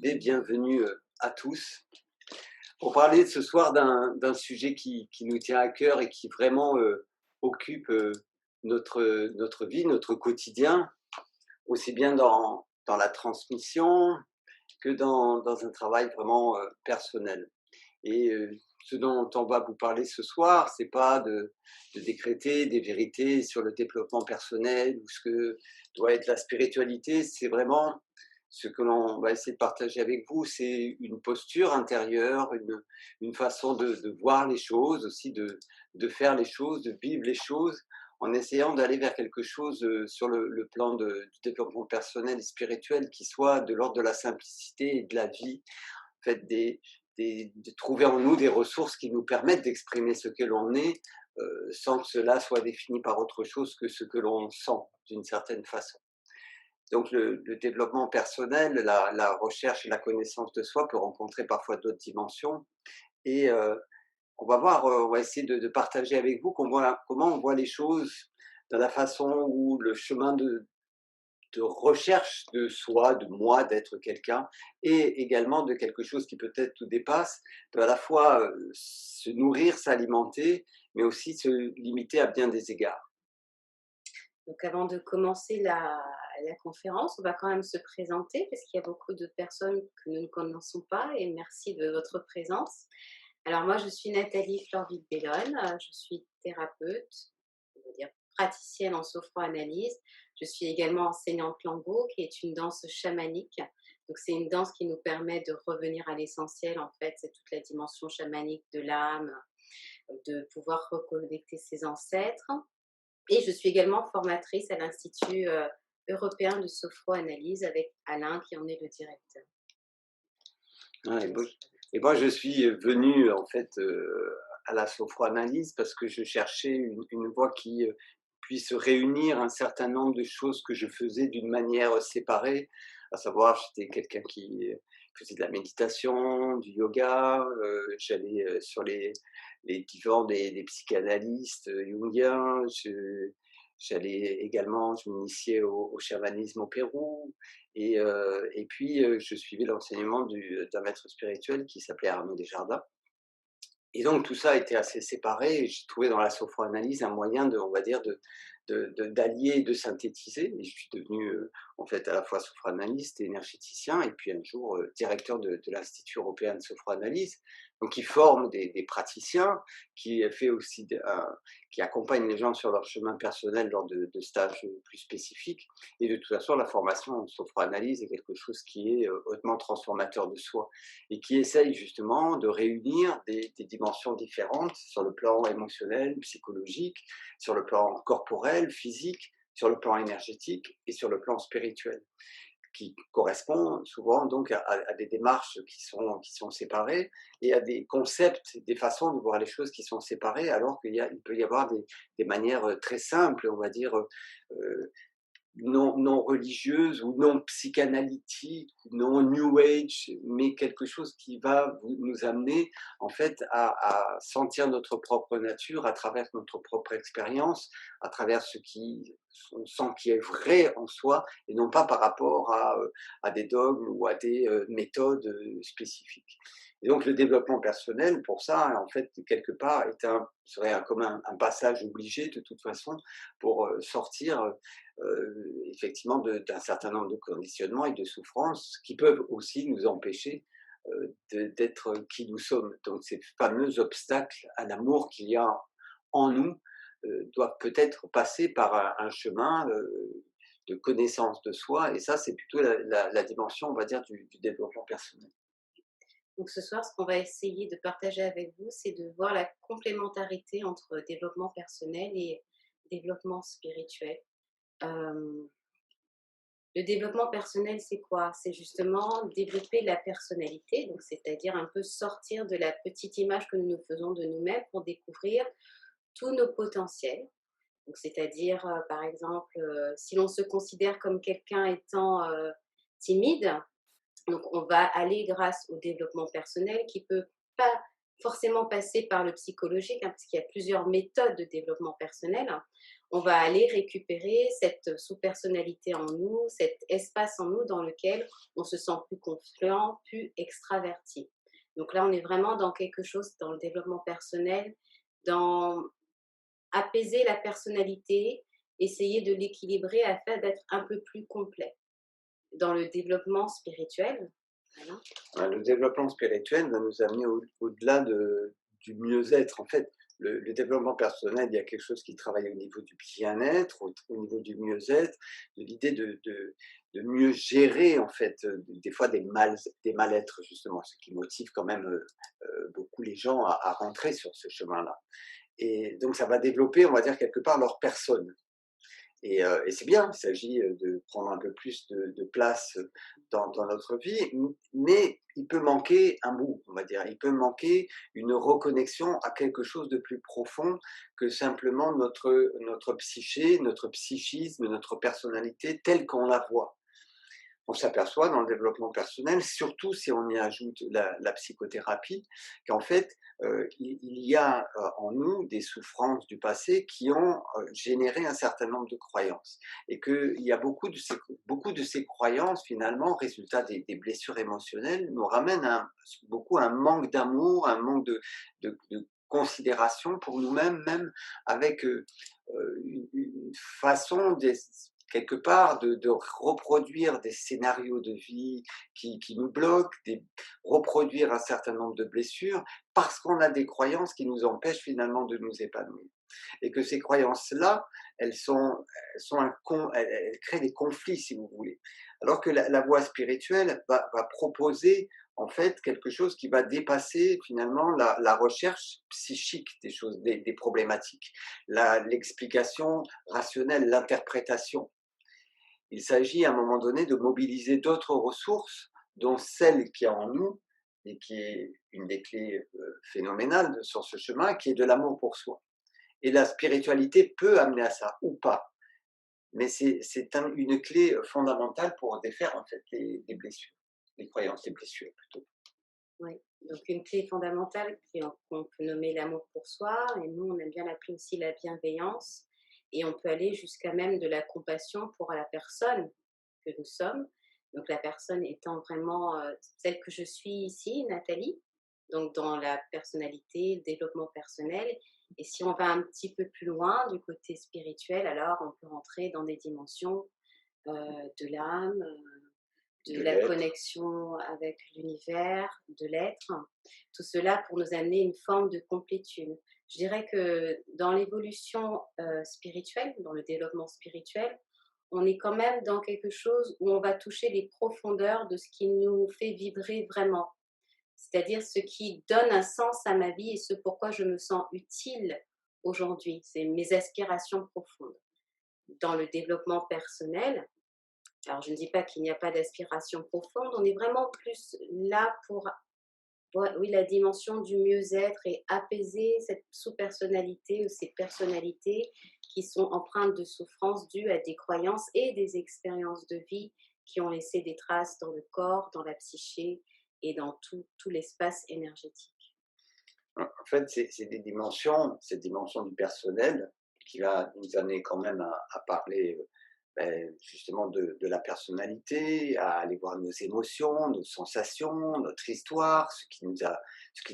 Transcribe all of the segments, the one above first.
arrivée, bienvenue à tous. Pour parler ce soir d'un sujet qui nous tient à cœur et qui vraiment occupe notre vie, notre quotidien, aussi bien dans la transmission que dans un travail vraiment personnel. Et ce dont on va vous parler ce soir, c'est pas de décréter des vérités sur le développement personnel ou ce que doit être la spiritualité, c'est vraiment ce que l'on va essayer de partager avec vous, c'est une posture intérieure, une façon de voir les choses, aussi de faire les choses, de vivre les choses, en essayant d'aller vers quelque chose sur le plan du développement personnel et spirituel qui soit de l'ordre de la simplicité et de la vie, en fait, de trouver en nous des ressources qui nous permettent d'exprimer ce que l'on est, sans que cela soit défini par autre chose que ce que l'on sent d'une certaine façon. Donc le développement personnel, la recherche et la connaissance de soi peut rencontrer parfois d'autres dimensions et on va voir, on va essayer de partager avec vous comment on voit les choses dans la façon où le chemin de recherche de soi, de moi, d'être quelqu'un et également de quelque chose qui peut-être tout dépasse, peut à la fois, se nourrir, s'alimenter, mais aussi se limiter à bien des égards. Donc avant de commencer la conférence, on va quand même se présenter parce qu'il y a beaucoup de personnes que nous ne connaissons pas et merci de votre présence. Alors moi, je suis Nathalie Florville-Bellone, je suis thérapeute, on va dire praticienne en sophroanalyse. Je suis également enseignante Lango, qui est une danse chamanique. Donc c'est une danse qui nous permet de revenir à l'essentiel, en fait, c'est toute la dimension chamanique de l'âme, de pouvoir reconnecter ses ancêtres. Et je suis également formatrice à l'Institut européen de sophroanalyse avec Alain qui en est le directeur. Ouais, et moi, je suis venu en fait à la sophroanalyse parce que je cherchais une voie qui puisse réunir un certain nombre de choses que je faisais d'une manière séparée, à savoir j'étais quelqu'un qui faisait de la méditation, du yoga, j'allais sur les divans des psychanalystes jungiens, j'allais également, je m'initiais au chamanisme au Pérou, et puis, je suivais l'enseignement d'un maître spirituel qui s'appelait Arnaud Desjardins. Et donc tout ça était assez séparé et j'ai trouvé dans la sophroanalyse un moyen on va dire, d'allier et de synthétiser. Et je suis devenu, en fait, à la fois sophroanalyste et énergéticien et puis un jour, directeur de l'Institut européen de sophroanalyse. Donc qui forme des praticiens, qui fait aussi qui accompagne les gens sur leur chemin personnel lors de stages, plus spécifiques. Et de toute façon, la formation en sophroanalyse est quelque chose qui est, hautement transformateur de soi et qui essaye justement de réunir des dimensions différentes sur le plan émotionnel, psychologique, sur le plan corporel, physique, sur le plan énergétique et sur le plan spirituel, qui correspond souvent donc à des démarches qui sont séparées et à des concepts, des façons de voir les choses qui sont séparées, alors il peut y avoir des manières très simples, on va dire, non religieuse ou non psychanalytique, non new age, mais quelque chose qui va nous amener en fait à sentir notre propre nature à travers notre propre expérience, à travers ce qui on sent qui est vrai en soi et non pas par rapport à des dogmes ou à des méthodes spécifiques. Et donc le développement personnel, pour ça, en fait, quelque part, serait comme un passage obligé de toute façon pour sortir effectivement d'un certain nombre de conditionnements et de souffrances qui peuvent aussi nous empêcher d'être qui nous sommes. Donc ces fameux obstacles à l'amour qu'il y a en nous doivent peut-être passer par un chemin de connaissance de soi et ça c'est plutôt la dimension on va dire du développement personnel. Donc ce soir, ce qu'on va essayer de partager avec vous, c'est de voir la complémentarité entre développement personnel et développement spirituel. Euh, le développement personnel, c'est quoi? C'est justement développer la personnalité, donc c'est-à-dire un peu sortir de la petite image que nous nous faisons de nous-mêmes pour découvrir tous nos potentiels. Donc, c'est-à-dire, par exemple, si l'on se considère comme quelqu'un étant timide, donc on va aller grâce au développement personnel qui peut pas forcément passer par le psychologique, hein, parce qu'il y a plusieurs méthodes de développement personnel. on va aller récupérer cette sous-personnalité en nous, cet espace en nous dans lequel on se sent plus confiant, plus extraverti. Donc là, on est vraiment dans quelque chose, dans le développement personnel, dans apaiser la personnalité, essayer de l'équilibrer afin d'être un peu plus complet. Dans le développement spirituel, voilà. Le développement spirituel va nous amener au-delà du mieux-être. En fait, le développement personnel, il y a quelque chose qui travaille au niveau du bien-être, au niveau du mieux-être, de l'idée de mieux gérer, en fait, des fois des mal-être, justement, ce qui motive quand même beaucoup les gens à rentrer sur ce chemin-là. Et donc, ça va développer, on va dire, quelque part leur personne. Et c'est bien, il s'agit de prendre un peu plus de place dans notre vie, mais il peut manquer un bout, on va dire. Il peut manquer une reconnexion à quelque chose de plus profond que simplement notre psyché, notre psychisme, notre personnalité telle qu'on la voit. On s'aperçoit dans le développement personnel, surtout si on y ajoute la psychothérapie, qu'en fait, il y a en nous des souffrances du passé qui ont généré un certain nombre de croyances. Et qu'il y a beaucoup de ces croyances, finalement, résultat des blessures émotionnelles, nous ramènent beaucoup à un manque d'amour, un manque de considération pour nous-mêmes, même avec une façon quelque part de reproduire des scénarios de vie qui nous bloquent, reproduire un certain nombre de blessures, parce qu'on a des croyances qui nous empêchent finalement de nous épanouir. Et que ces croyances-là, elles créent des conflits, si vous voulez. Alors que la voie spirituelle va proposer en fait quelque chose qui va dépasser finalement la recherche psychique des choses, des problématiques, l'explication rationnelle, l'interprétation. Il s'agit à un moment donné de mobiliser d'autres ressources, dont celle qui est en nous, et qui est une des clés phénoménales sur ce chemin, qui est de l'amour pour soi. Et la spiritualité peut amener à ça, ou pas. Mais c'est une clé fondamentale pour défaire en fait les blessures, les croyances, les blessures plutôt. Oui, donc une clé fondamentale qu'on peut nommer l'amour pour soi, et nous on aime bien l'appeler aussi la bienveillance, et on peut aller jusqu'à même de la compassion pour la personne que nous sommes. Donc la personne étant vraiment celle que je suis ici, Nathalie, donc dans la personnalité, le développement personnel. Et si on va un petit peu plus loin du côté spirituel, alors on peut rentrer dans des dimensions de l'âme, de De la l'être. connexion avec l'univers, de l'être. Tout cela pour nous amener une forme de complétude. Je dirais que dans l'évolution spirituelle, dans le développement spirituel, on est quand même dans quelque chose où on va toucher les profondeurs de ce qui nous fait vibrer vraiment. C'est-à-dire ce qui donne un sens à ma vie et ce pourquoi je me sens utile aujourd'hui. C'est mes aspirations profondes. Dans le développement personnel, alors je ne dis pas qu'il n'y a pas d'aspiration profonde, on est vraiment plus là pour, ouais, oui, la dimension du mieux-être et apaiser cette sous-personnalité ou ces personnalités qui sont empreintes de souffrances dues à des croyances et des expériences de vie qui ont laissé des traces dans le corps, dans la psyché et dans tout l'espace énergétique. En fait, c'est des dimensions, cette dimension du personnel qui va nous amener quand même à parler justement de la personnalité, à aller voir nos émotions, nos sensations, notre histoire, ce qui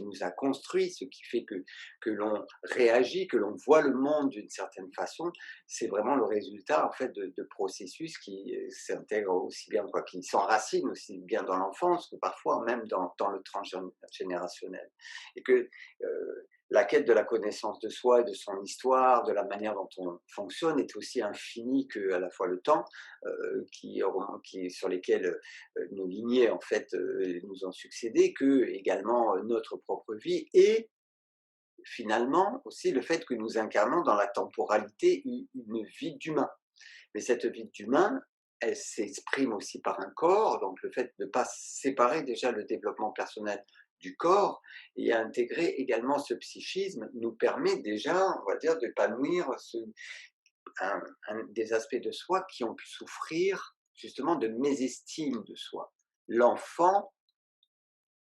nous a construit, ce qui fait que l'on réagit, que l'on voit le monde d'une certaine façon. C'est vraiment le résultat en fait de processus qui s'intègrent aussi bien, quoi, qui s'enracinent aussi bien dans l'enfance que parfois même dans le transgénérationnel. Et que la quête de la connaissance de soi et de son histoire, de la manière dont on fonctionne, est aussi infinie que à la fois le temps, sur lesquels nos lignées en fait nous ont succédé, que également notre propre vie et finalement aussi le fait que nous incarnons dans la temporalité une vie d'humain. Mais cette vie d'humain, elle s'exprime aussi par un corps, donc le fait de ne pas séparer déjà le développement personnel du corps et intégrer également ce psychisme nous permet déjà, on va dire, d'épanouir des aspects de soi qui ont pu souffrir justement de mésestime de soi. L'enfant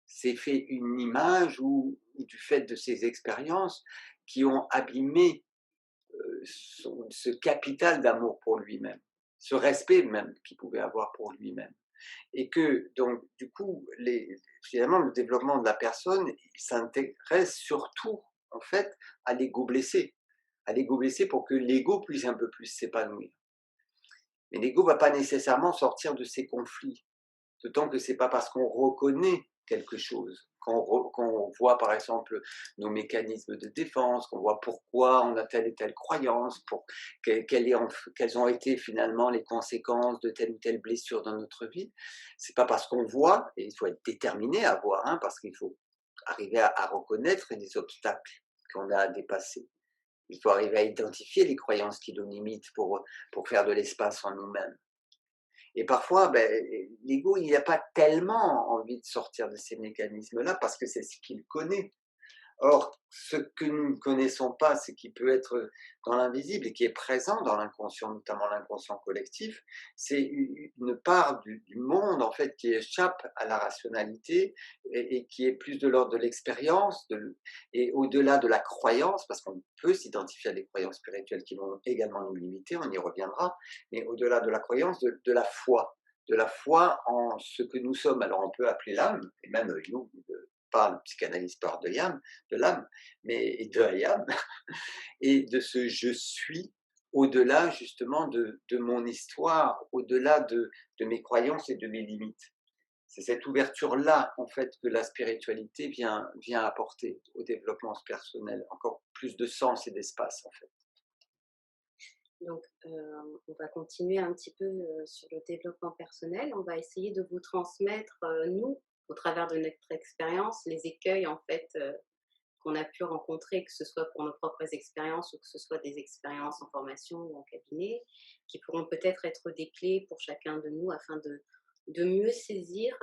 s'est fait une image ou du fait de ses expériences qui ont abîmé ce capital d'amour pour lui-même, ce respect même qu'il pouvait avoir pour lui-même. Et que donc du coup, finalement, le développement de la personne, il s'intéresse surtout, en fait, à l'ego blessé. À l'ego blessé pour que l'ego puisse un peu plus s'épanouir. Mais l'ego ne va pas nécessairement sortir de ses conflits. D'autant que c'est pas parce qu'on reconnaît quelque chose, qu'on voit par exemple nos mécanismes de défense, qu'on voit pourquoi on a telle et telle croyance, quelles ont été finalement les conséquences de telle ou telle blessure dans notre vie. C'est pas parce qu'on voit, et il faut être déterminé à voir, hein, parce qu'il faut arriver à reconnaître les obstacles qu'on a à dépasser. Il faut arriver à identifier les croyances qui nous limitent pour faire de l'espace en nous-mêmes. Et parfois, l'ego, il n'a pas tellement envie de sortir de ces mécanismes-là parce que c'est ce qu'il connaît. Or, ce que nous ne connaissons pas, c'est qui peut être dans l'invisible et qui est présent dans l'inconscient, notamment l'inconscient collectif, c'est une part du monde en fait qui échappe à la rationalité et qui est plus de l'ordre de l'expérience et au-delà de la croyance, parce qu'on peut s'identifier à des croyances spirituelles qui vont également nous limiter, on y reviendra, mais au-delà de la croyance, de la foi en ce que nous sommes. Alors on peut appeler l'âme, et même nous, pas le psychanalyse parle de l'âme, mais de l'âme, et de ce je suis, au-delà justement de mon histoire, au-delà de mes croyances et de mes limites. C'est cette ouverture-là, en fait, que la spiritualité vient apporter au développement personnel, encore plus de sens et d'espace, en fait. Donc, on va continuer un petit peu sur le développement personnel. On va essayer de vous transmettre, nous, au travers de notre expérience, les écueils en fait qu'on a pu rencontrer, que ce soit pour nos propres expériences ou que ce soit des expériences en formation ou en cabinet, qui pourront peut-être être des clés pour chacun de nous afin de mieux saisir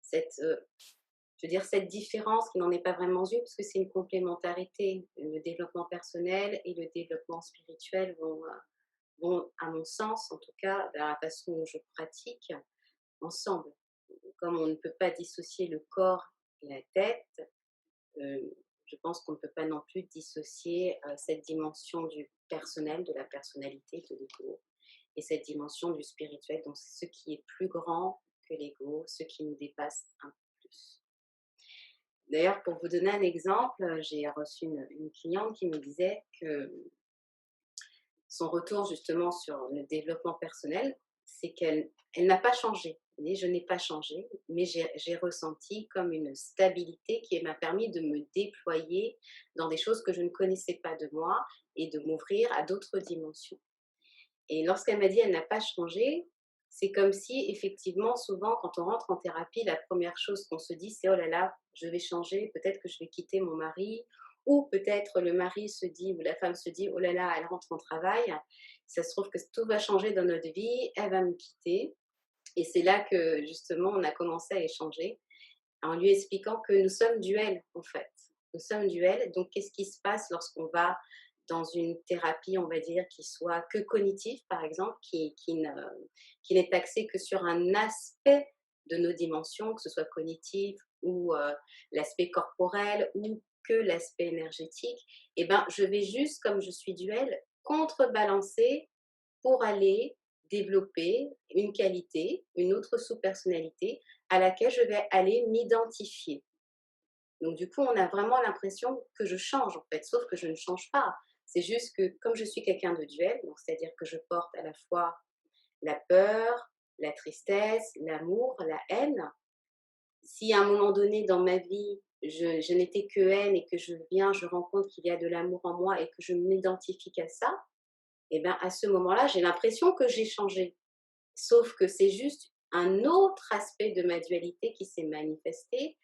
cette, je veux dire, cette différence qui n'en est pas vraiment une, parce que c'est une complémentarité. Le développement personnel et le développement spirituel vont, à mon sens, en tout cas, dans la façon dont je pratique, ensemble. Comme on ne peut pas dissocier le corps et la tête, je pense qu'on ne peut pas non plus dissocier cette dimension du personnel, de la personnalité, de l'ego, et cette dimension du spirituel, donc ce qui est plus grand que l'ego, ce qui nous dépasse un peu plus. D'ailleurs, pour vous donner un exemple, j'ai reçu une cliente qui me disait que son retour justement sur le développement personnel, c'est qu'elle n'a pas changé. Mais je n'ai pas changé, mais j'ai ressenti comme une stabilité qui m'a permis de me déployer dans des choses que je ne connaissais pas de moi et de m'ouvrir à d'autres dimensions. Et lorsqu'elle m'a dit elle n'a pas changé, c'est comme si effectivement, souvent, quand on rentre en thérapie, la première chose qu'on se dit, c'est oh là là, je vais changer, peut-être que je vais quitter mon mari, ou peut-être le mari se dit, ou la femme se dit oh là là, elle rentre en travail, ça se trouve que tout va changer dans notre vie, elle va me quitter. Et c'est là que justement, on a commencé à échanger en lui expliquant que nous sommes duels, en fait. Nous sommes duels. Donc, qu'est-ce qui se passe lorsqu'on va dans une thérapie, on va dire, qui soit que cognitive, par exemple, qui n'est axée que sur un aspect de nos dimensions, que ce soit cognitif ou l'aspect corporel ou que l'aspect énergétique, eh ben, je vais juste, comme je suis duel, contrebalancer pour aller développer une qualité, une autre sous-personnalité à laquelle je vais aller m'identifier. Donc du coup, on a vraiment l'impression que je change en fait, sauf que je ne change pas. C'est juste que comme je suis quelqu'un de duel, donc c'est-à-dire que je porte à la fois la peur, la tristesse, l'amour, la haine, si à un moment donné dans ma vie, je n'étais que haine et que je rencontre qu'il y a de l'amour en moi et que je m'identifie qu'à ça, et bien à ce moment-là, j'ai l'impression que j'ai changé. Sauf que c'est juste un autre aspect de ma dualité qui s'est manifesté,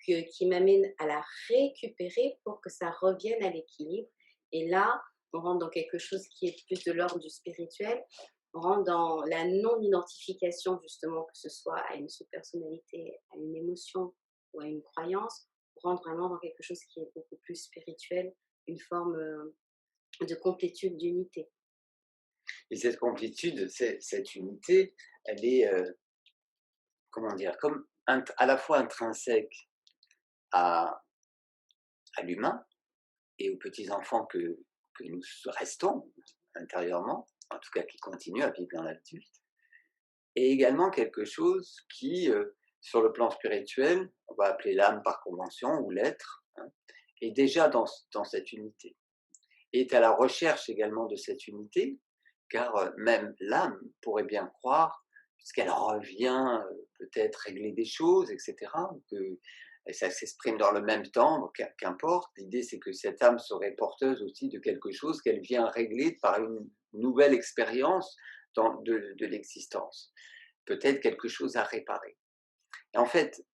qui m'amène à la récupérer pour que ça revienne à l'équilibre. Et là, on rentre dans quelque chose qui est plus de l'ordre du spirituel. On rentre dans la non-identification, justement, que ce soit à une sous-personnalité, à une émotion ou à une croyance. On rentre vraiment dans quelque chose qui est beaucoup plus spirituel, une forme de complétude, d'unité. Et cette complétude, cette unité, elle est, comment dire, comme à la fois intrinsèque à l'humain et aux petits enfants que nous restons intérieurement, en tout cas qui continue à vivre dans l'adulte, et également quelque chose qui, sur le plan spirituel, on va appeler l'âme par convention ou l'être, hein, est déjà dans cette unité, et est à la recherche également de cette unité, car même l'âme pourrait bien croire, puisqu'elle revient peut-être régler des choses, etc., que et ça s'exprime dans le même temps, qu'importe. L'idée, c'est que cette âme serait porteuse aussi de quelque chose qu'elle vient régler par une nouvelle expérience de l'existence. Peut-être quelque chose à réparer. Et en fait,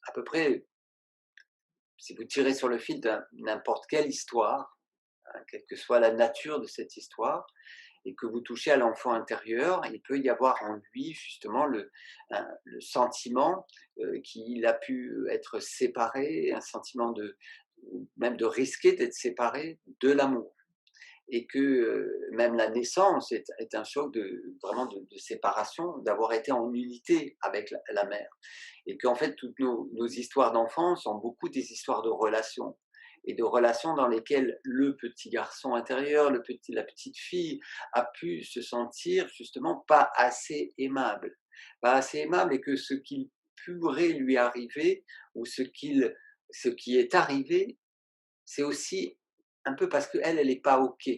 à peu près, si vous tirez sur le fil de n'importe quelle histoire, hein, quelle que soit la nature de cette histoire, et que vous touchez à l'enfant intérieur, il peut y avoir en lui justement le sentiment qu'il a pu être séparé, un sentiment même de risquer d'être séparé de l'amour. Et que même la naissance est un choc vraiment de séparation, d'avoir été en unité avec la mère. Et qu'en fait, toutes nos histoires d'enfance sont beaucoup des histoires de relations, et de relations dans lesquelles le petit garçon intérieur, la petite fille a pu se sentir justement pas assez aimable. Pas assez aimable, et que ce qu'il pourrait lui arriver, ou ce qui est arrivé, c'est aussi un peu parce qu'elle, elle n'est pas OK.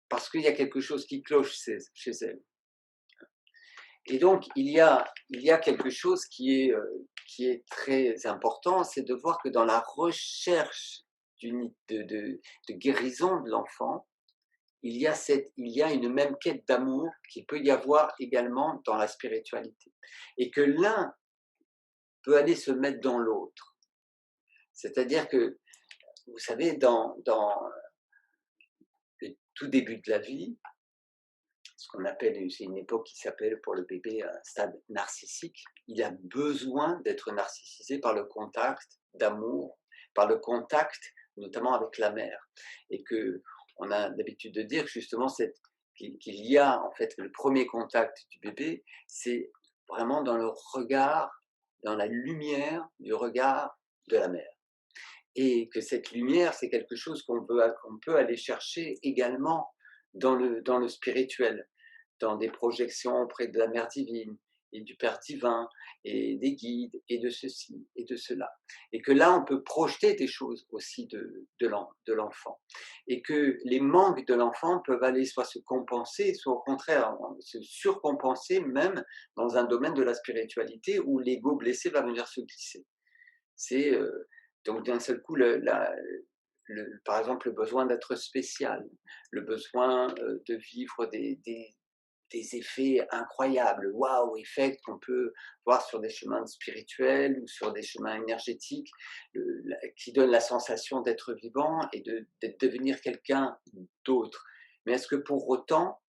Parce qu'il y a quelque chose qui cloche chez elle. Et donc, il y a quelque chose qui est très important, c'est de voir que dans la recherche de guérison de l'enfant, il y a une même quête d'amour qu'il peut y avoir également dans la spiritualité. Et que l'un peut aller se mettre dans l'autre. C'est-à-dire que, vous savez, dans le tout début de la vie, ce qu'on appelle, c'est une époque qui s'appelle pour le bébé un stade narcissique. Il a besoin d'être narcissisé par le contact d'amour, par le contact notamment avec la mère. Et que on a l'habitude de dire justement qu'il y a en fait le premier contact du bébé, c'est vraiment dans le regard, dans la lumière du regard de la mère. Et que cette lumière, c'est quelque chose qu'on peut aller chercher également dans le spirituel, dans des projections auprès de la Mère divine et du Père divin et des guides et de ceci et de cela. Et que là, on peut projeter des choses aussi de l'enfant. Et que les manques de l'enfant peuvent aller soit se compenser, soit au contraire se surcompenser, même dans un domaine de la spiritualité où l'ego blessé va venir se glisser. C'est donc d'un seul coup, par exemple, le besoin d'être spécial, le besoin de vivre des effets incroyables, wow, effect qu'on peut voir sur des chemins spirituels ou sur des chemins énergétiques, qui donnent la sensation d'être vivant et de devenir quelqu'un d'autre. Mais est-ce que pour autant,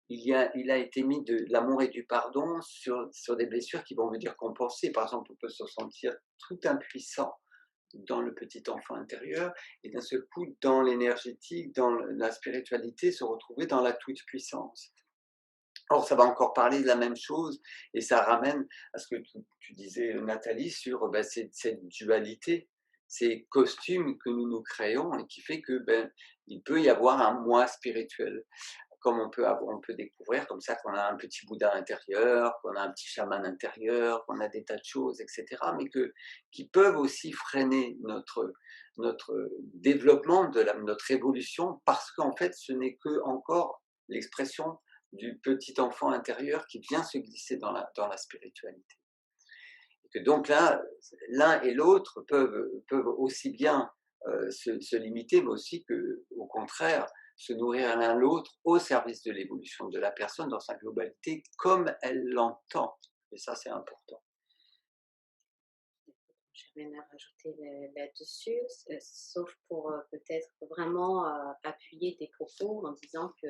il a été mis de l'amour et du pardon sur des blessures qui vont venir compenser? Par exemple, on peut se sentir tout impuissant dans le petit enfant intérieur, et d'un seul coup, dans l'énergétique, dans la spiritualité, se retrouver dans la toute-puissance. Or, ça va encore parler de la même chose, et ça ramène à ce que tu disais, Nathalie, sur cette dualité, ces costumes que nous nous créons, et qui fait que il peut y avoir un moi spirituel. Comme on peut découvrir comme ça qu'on a un petit Bouddha intérieur, qu'on a un petit chaman intérieur, qu'on a des tas de choses, etc., mais qui peuvent aussi freiner notre développement, notre évolution, parce qu'en fait, ce n'est que encore l'expression du petit enfant intérieur qui vient se glisser dans la spiritualité. Et que donc là, l'un et l'autre peuvent aussi bien se limiter, mais aussi que, au contraire, se nourrir l'un l'autre au service de l'évolution de la personne dans sa globalité, comme elle l'entend. Et ça, c'est important. J'ai rien à rajouter là-dessus, sauf pour peut-être vraiment appuyer tes propos en disant que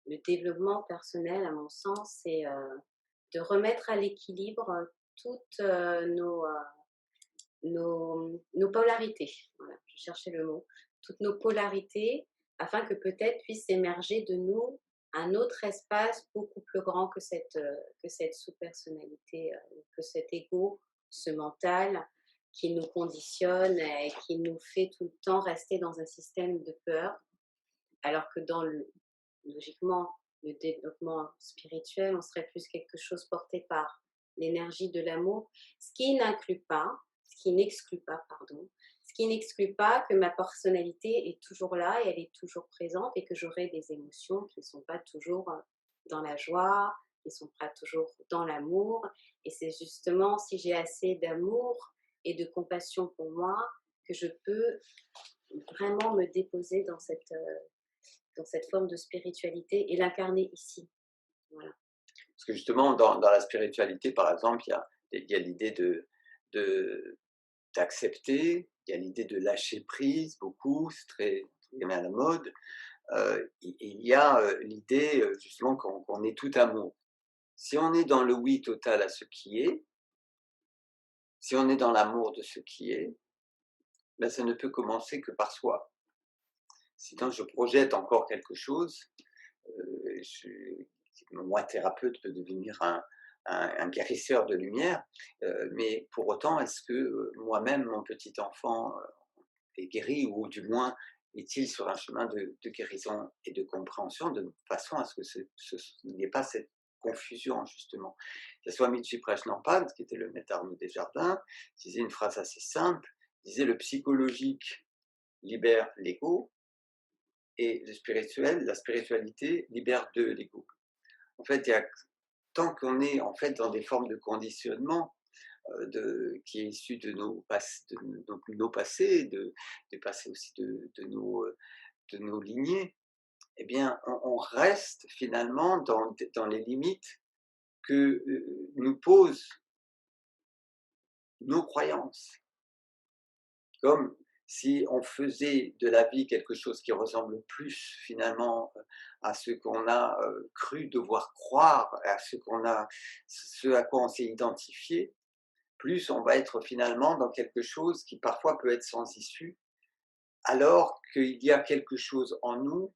le développement personnel, à mon sens, c'est de remettre à l'équilibre toutes nos polarités. Voilà, je cherchais le mot. Toutes nos polarités, afin que peut-être puisse émerger de nous un autre espace beaucoup plus grand que cette sous-personnalité, que cet ego, ce mental, qui nous conditionne et qui nous fait tout le temps rester dans un système de peur, alors que logiquement, le développement spirituel, on serait plus quelque chose porté par l'énergie de l'amour, ce qui n'inclut pas, ce qui n'exclut pas, pardon, ce qui n'exclut pas que ma personnalité est toujours là et elle est toujours présente et que j'aurai des émotions qui ne sont pas toujours dans la joie, qui ne sont pas toujours dans l'amour. Et c'est justement si j'ai assez d'amour et de compassion pour moi que je peux vraiment me déposer dans cette forme de spiritualité et l'incarner ici. Voilà. Parce que justement, dans la spiritualité, par exemple, il y a l'idée d'accepter, il y a l'idée de lâcher prise, beaucoup, c'est très à la mode. Il y a l'idée justement qu'on est tout amour. Si on est dans le oui total à ce qui est, si on est dans l'amour de ce qui est, ben ça ne peut commencer que par soi. Sinon, je projette encore quelque chose. Je, moi, thérapeute, peut devenir un guérisseur de lumière, mais pour autant, est-ce que moi-même, mon petit enfant, est guéri, ou du moins est-il sur un chemin de guérison et de compréhension, de façon à ce qu'il n'y ait pas cette confusion, justement. Il y a Swamiji Prajnampal, qui était le maître Arnaud Desjardins, disait une phrase assez simple, disait: le psychologique libère l'ego, et le spirituel, la spiritualité libère de l'ego. En fait, tant qu'on est en fait dans des formes de conditionnement qui est issu de nos passés, des passés aussi de nos lignées, eh bien, on reste finalement dans les limites que nous posent nos croyances. Comme si on faisait de la vie quelque chose qui ressemble plus finalement à ce qu'on a cru devoir croire, ce à quoi on s'est identifié, plus on va être finalement dans quelque chose qui parfois peut être sans issue, alors qu'il y a quelque chose en nous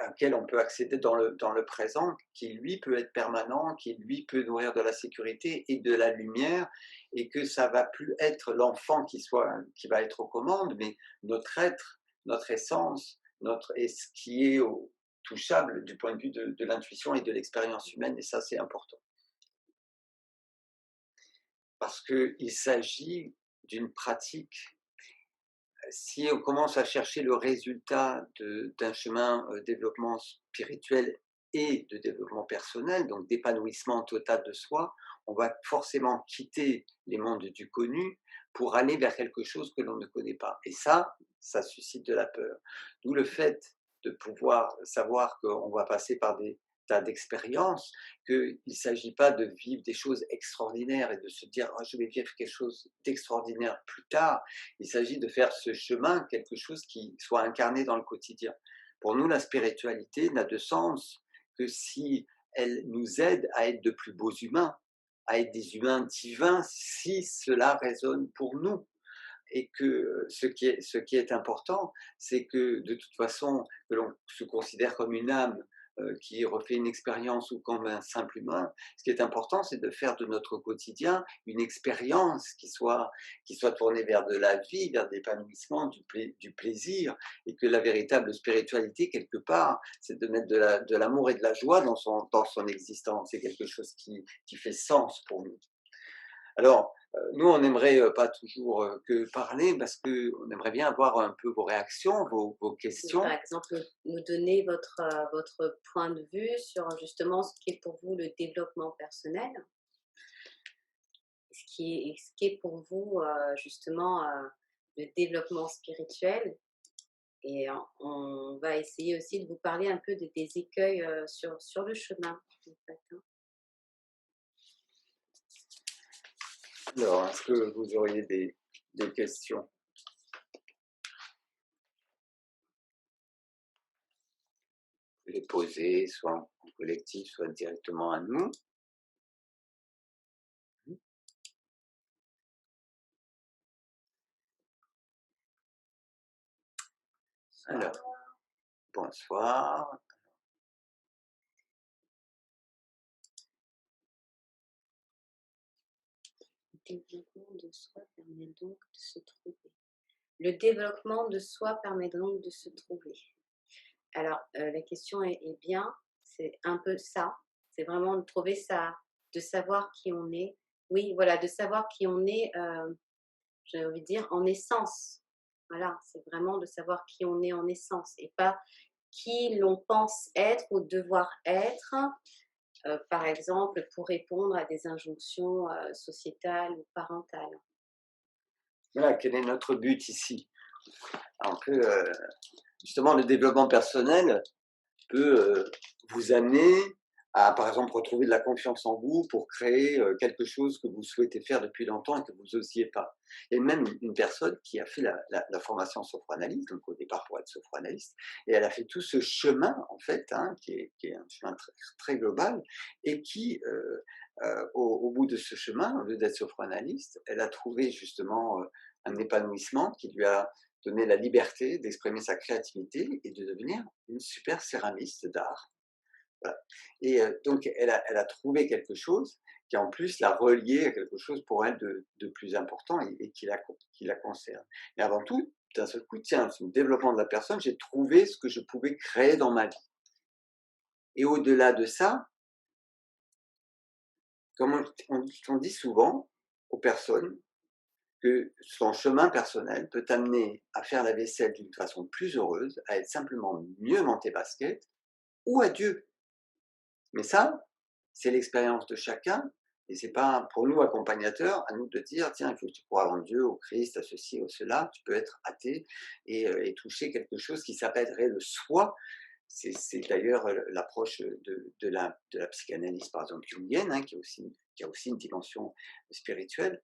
auquel on peut accéder dans le présent, qui lui peut être permanent, qui lui peut nourrir de la sécurité et de la lumière, et que ça va plus être l'enfant qui va être aux commandes, mais notre être, notre essence, et ce qui est touchable du point de vue de l'intuition et de l'expérience humaine, et ça c'est important. Parce qu'il s'agit d'une pratique. Si on commence à chercher le résultat d'un chemin développement spirituel et de développement personnel, donc d'épanouissement total de soi, on va forcément quitter les mondes du connu pour aller vers quelque chose que l'on ne connaît pas. Et ça suscite de la peur. D'où le fait de pouvoir savoir qu'on va passer par des tas d'expériences, qu'il ne s'agit pas de vivre des choses extraordinaires et de se dire: oh, je vais vivre quelque chose d'extraordinaire plus tard. Il s'agit de faire ce chemin quelque chose qui soit incarné dans le quotidien. Pour nous, la spiritualité n'a de sens que si elle nous aide à être de plus beaux humains, à être des humains divins, si cela résonne pour nous. Et que ce qui est important, c'est que de toute façon, que l'on se considère comme une âme qui refait une expérience ou comme un simple humain, ce qui est important, c'est de faire de notre quotidien une expérience qui soit tournée vers de la vie, vers l'épanouissement, du plaisir, et que la véritable spiritualité, quelque part, c'est de mettre de l'amour et de la joie dans son existence. C'est quelque chose qui fait sens pour nous. Alors, nous, on n'aimerait pas toujours que parler, parce qu'on aimerait bien avoir un peu vos réactions, vos questions. Par exemple, nous donner votre point de vue sur justement ce qu'est pour vous le développement personnel, ce qui est pour vous justement le développement spirituel. Et on va essayer aussi de vous parler un peu des écueils sur le chemin, en fait, hein. Alors, est-ce que vous auriez des questions? Les poser, soit en collectif, soit directement à nous. Alors, bonsoir. développement de soi permet donc de se trouver. Le développement de soi permet donc de se trouver. Alors, la question est bien, c'est un peu ça, c'est vraiment de trouver ça, de savoir qui on est. Oui, voilà, de savoir qui on est, j'ai envie de dire en essence. Voilà, c'est vraiment de savoir qui on est en essence et pas qui l'on pense être ou devoir être, par exemple, pour répondre à des injonctions, sociétales ou parentales. Voilà, quel est notre but ici? Un peu, justement, le développement personnel peut vous amener à, par exemple, retrouver de la confiance en vous pour créer quelque chose que vous souhaitez faire depuis longtemps et que vous n'osiez pas. Il y a même une personne qui a fait la formation sophranalyste, donc au départ pour être sophranalyste, et elle a fait tout ce chemin, en fait, hein, qui est un chemin très, très global, et qui, au bout de ce chemin, au lieu d'être sophranalyste, elle a trouvé justement un épanouissement qui lui a donné la liberté d'exprimer sa créativité et de devenir une super céramiste d'art. Voilà. Et donc elle a trouvé quelque chose qui en plus l'a relié à quelque chose pour elle de plus important et qui la concerne. Et avant tout, d'un seul coup, tiens, c'est le développement de la personne, j'ai trouvé ce que je pouvais créer dans ma vie. Et au-delà de ça, comme on dit souvent aux personnes, que son chemin personnel peut t'amener à faire la vaisselle d'une façon plus heureuse, à être simplement mieux dans tes baskets ou à Dieu. Mais ça, c'est l'expérience de chacun et c'est pas pour nous accompagnateurs à nous de dire tiens, il faut que tu crois en Dieu, au Christ, à ceci, au cela. Tu peux être athée et toucher quelque chose qui s'appellerait le soi. C'est d'ailleurs l'approche de la psychanalyse, par exemple, jungienne, hein, qui a aussi une dimension spirituelle.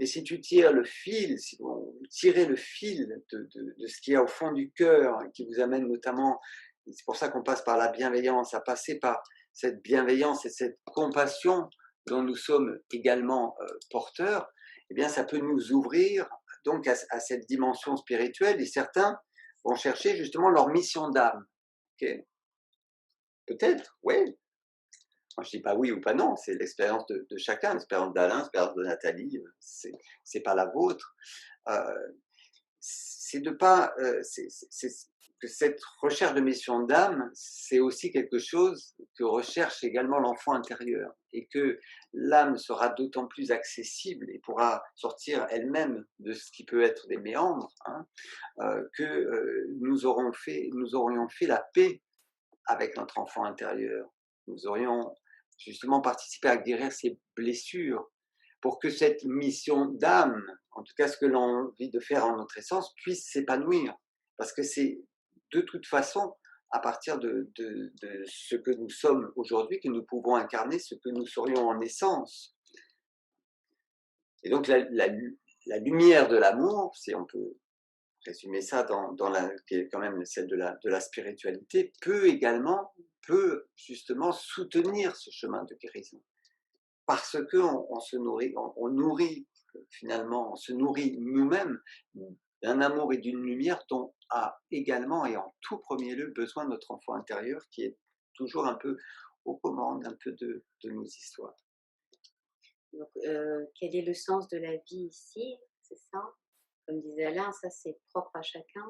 Et si tu tires le fil, si vous tirez le fil de ce qu'il y a au fond du cœur, qui vous amène notamment, c'est pour ça qu'on passe par la bienveillance, à passer par cette bienveillance et cette compassion dont nous sommes également porteurs, eh bien ça peut nous ouvrir donc à cette dimension spirituelle et certains vont chercher justement leur mission d'âme. Ok. Peut-être, oui. Moi, je dis pas oui ou pas non, c'est l'expérience de chacun, l'expérience d'Alain, l'expérience de Nathalie, c'est pas la vôtre. Euh, c'est de pas, que cette recherche de mission d'âme, c'est aussi quelque chose que recherche également l'enfant intérieur et que l'âme sera d'autant plus accessible et pourra sortir elle-même de ce qui peut être des méandres, hein, que nous aurions fait la paix avec notre enfant intérieur. Nous aurions justement participé à guérir ses blessures pour que cette mission d'âme, en tout cas ce que l'on a envie de faire en notre essence, puisse s'épanouir. Parce que c'est de toute façon à partir de ce que nous sommes aujourd'hui que nous pouvons incarner ce que nous serions en essence. Et donc la lumière de l'amour, si on peut résumer ça qui est quand même celle de la spiritualité, peut justement soutenir ce chemin de guérison. Parce qu'on on se nourrit, on nourrit finalement, on se nourrit nous-mêmes d'un amour et d'une lumière dont a également et en tout premier lieu besoin notre enfant intérieur qui est toujours un peu aux commandes, un peu de nos histoires. Donc, quel est le sens de la vie ici? C'est ça? Comme disait Alain, ça c'est propre à chacun,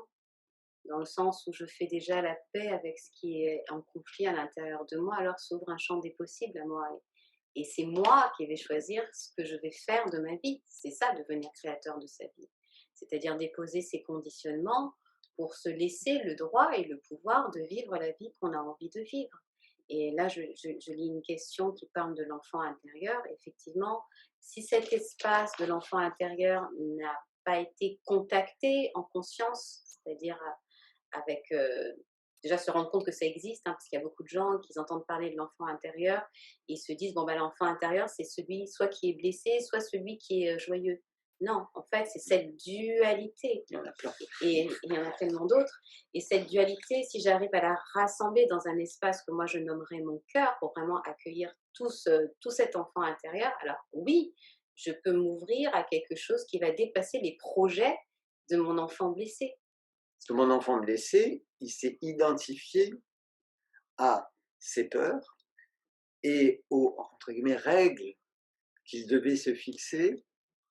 dans le sens où je fais déjà la paix avec ce qui est en conflit à l'intérieur de moi, alors s'ouvre un champ des possibles à moi. Et c'est moi qui vais choisir ce que je vais faire de ma vie. C'est ça, devenir créateur de sa vie. C'est-à-dire déposer ses conditionnements pour se laisser le droit et le pouvoir de vivre la vie qu'on a envie de vivre. Et là, je lis une question qui parle de l'enfant intérieur. Effectivement, si cet espace de l'enfant intérieur n'a pas été contacté en conscience, c'est-à-dire avec déjà se rendre compte que ça existe, hein, parce qu'il y a beaucoup de gens qui entendent parler de l'enfant intérieur et ils se disent bon ben l'enfant intérieur c'est celui soit qui est blessé, soit celui qui est joyeux. Non, en fait c'est cette dualité. Il y en a plein. Et il y en a tellement d'autres. Et cette dualité, si j'arrive à la rassembler dans un espace que moi je nommerais mon cœur pour vraiment accueillir tout cet enfant intérieur, alors oui, je peux m'ouvrir à quelque chose qui va dépasser les projets de mon enfant blessé. Parce que mon enfant blessé, il s'est identifié à ses peurs et aux entre guillemets, règles qu'il devait se fixer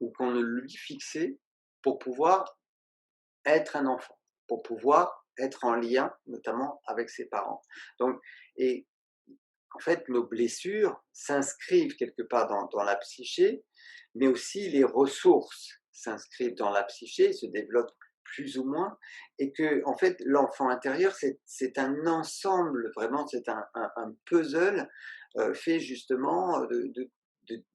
ou qu'on ne lui fixait pour pouvoir être un enfant, pour pouvoir être en lien, notamment avec ses parents. Donc, et en fait, nos blessures s'inscrivent quelque part dans la psyché, mais aussi les ressources s'inscrivent dans la psyché, se développent plus ou moins, et que en fait, l'enfant intérieur, c'est un ensemble, vraiment, c'est un puzzle fait justement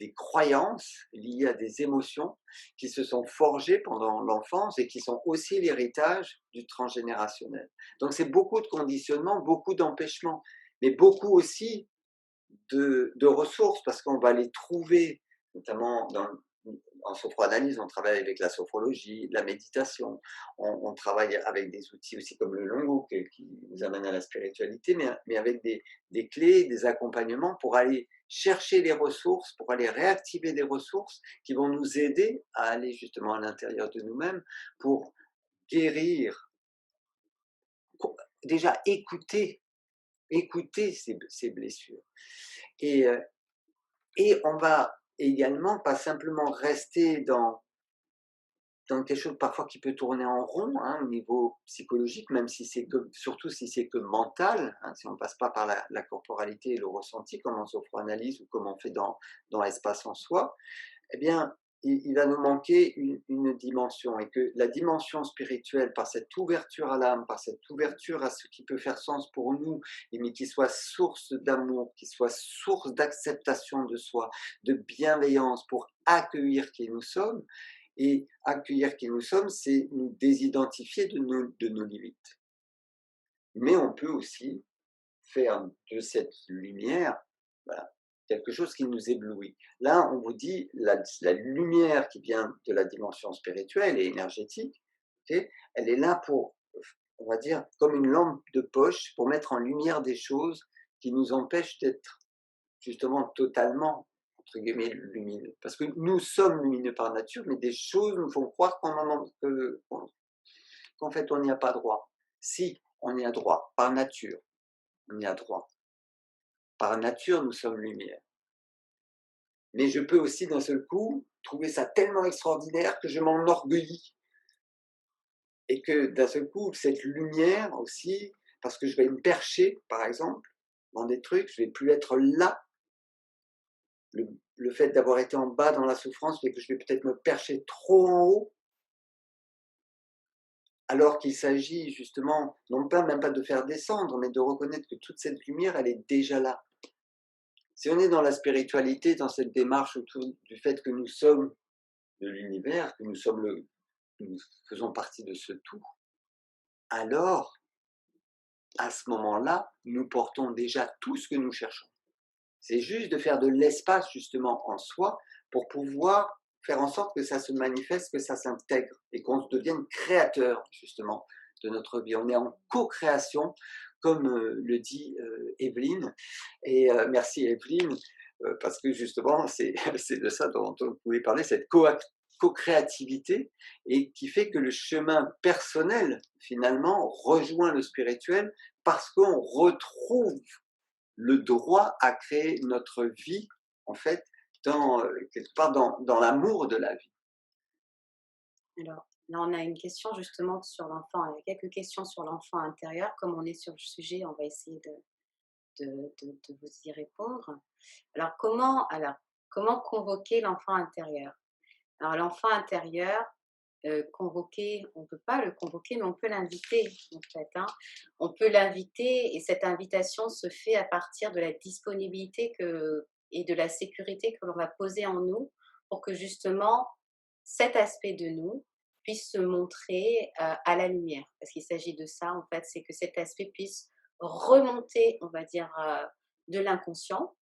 des croyances liées à des émotions qui se sont forgées pendant l'enfance et qui sont aussi l'héritage du transgénérationnel. Donc c'est beaucoup de conditionnements, beaucoup d'empêchements, mais beaucoup aussi de ressources parce qu'on va les trouver, notamment en sophroanalyse, on travaille avec la sophrologie, la méditation, on travaille avec des outils aussi comme le Longo qui nous amène à la spiritualité, mais avec des clés, des accompagnements pour aller chercher les ressources, pour aller réactiver des ressources qui vont nous aider à aller justement à l'intérieur de nous-mêmes pour guérir, pour déjà écouter ces blessures. Et, et on va également pas simplement rester dans quelque chose parfois qui peut tourner en rond hein, au niveau psychologique, même si c'est que, surtout si c'est que mental, hein, si on ne passe pas par la corporalité et le ressenti, comme en sophroanalyse ou comme on fait dans Espace en soi, eh bien, il va nous manquer une dimension et que la dimension spirituelle, par cette ouverture à l'âme, par cette ouverture à ce qui peut faire sens pour nous, mais qui soit source d'amour, qui soit source d'acceptation de soi, de bienveillance pour accueillir qui nous sommes. Et accueillir qui nous sommes, c'est nous désidentifier de nos limites. Mais on peut aussi faire de cette lumière voilà, quelque chose qui nous éblouit. Là, on vous dit, la lumière qui vient de la dimension spirituelle et énergétique, okay, elle est là pour, on va dire, comme une lampe de poche, pour mettre en lumière des choses qui nous empêchent d'être justement totalement, entre guillemets, lumineux. Parce que nous sommes lumineux par nature, mais des choses nous font croire qu'en fait, on n'y a pas droit. Si, on y a droit, par nature, on y a droit. Par nature, nous sommes lumière. Mais je peux aussi d'un seul coup trouver ça tellement extraordinaire que je m'enorgueillis. Et que d'un seul coup, cette lumière aussi, parce que je vais me percher, par exemple, dans des trucs, je ne vais plus être là. Le fait d'avoir été en bas dans la souffrance fait que je vais peut-être me percher trop en haut, alors qu'il s'agit justement, non pas même pas de faire descendre, mais de reconnaître que toute cette lumière, elle est déjà là. Si on est dans la spiritualité, dans cette démarche autour du fait que nous sommes de l'univers, que nous faisons partie de ce tout, alors, à ce moment-là, nous portons déjà tout ce que nous cherchons. C'est juste de faire de l'espace justement en soi pour pouvoir faire en sorte que ça se manifeste, que ça s'intègre et qu'on devienne créateur justement de notre vie. On est en co-création, comme le dit Evelyne. Et merci Evelyne, parce que justement, c'est de ça dont on voulait parler, cette co-créativité, et qui fait que le chemin personnel, finalement, rejoint le spirituel parce qu'on retrouve le droit à créer notre vie, en fait, quelque part dans l'amour de la vie. Alors, là, on a une question justement sur l'enfant. Il y a quelques questions sur l'enfant intérieur. Comme on est sur le sujet, on va essayer de vous y répondre. Alors, comment convoquer l'enfant intérieur? Alors, l'enfant intérieur, convoquer, on ne peut pas le convoquer, mais on peut l'inviter, en fait. Hein. On peut l'inviter et cette invitation se fait à partir de la disponibilité et de la sécurité que l'on va poser en nous pour que justement cet aspect de nous puisse se montrer à la lumière. Parce qu'il s'agit de ça, en fait, c'est que cet aspect puisse remonter, on va dire, de l'inconscient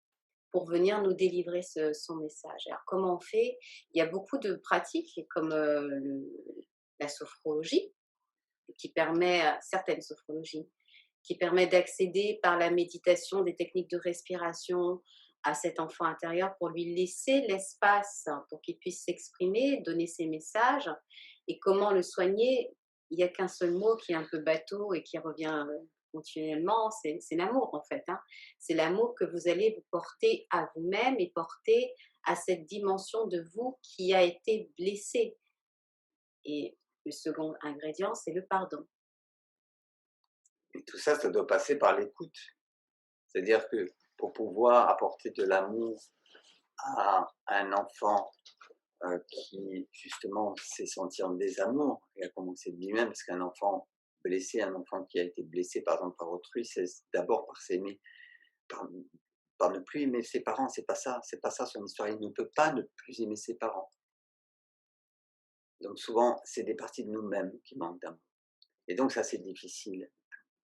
pour venir nous délivrer son message. Alors, comment on fait? Il y a beaucoup de pratiques, comme la sophrologie, qui permet, certaines sophrologies, qui permet d'accéder par la méditation, des techniques de respiration à cet enfant intérieur pour lui laisser l'espace pour qu'il puisse s'exprimer, donner ses messages. Et comment le soigner? Il n'y a qu'un seul mot qui est un peu bateau et qui revient continuellement, c'est l'amour en fait, hein. C'est l'amour que vous allez vous porter à vous-même et porter à cette dimension de vous qui a été blessée. Et le second ingrédient, c'est le pardon. Et tout ça, ça doit passer par l'écoute. C'est-à-dire que pour pouvoir apporter de l'amour à un enfant qui justement s'est senti en désamour et a commencé de lui-même, parce qu'un enfant blessé, un enfant qui a été blessé par exemple par autrui, c'est d'abord par s'aimer, par, par ne plus aimer ses parents, c'est pas ça son histoire, il ne peut pas ne plus aimer ses parents. Donc souvent, c'est des parties de nous-mêmes qui manquent d'amour. Et donc ça, c'est difficile,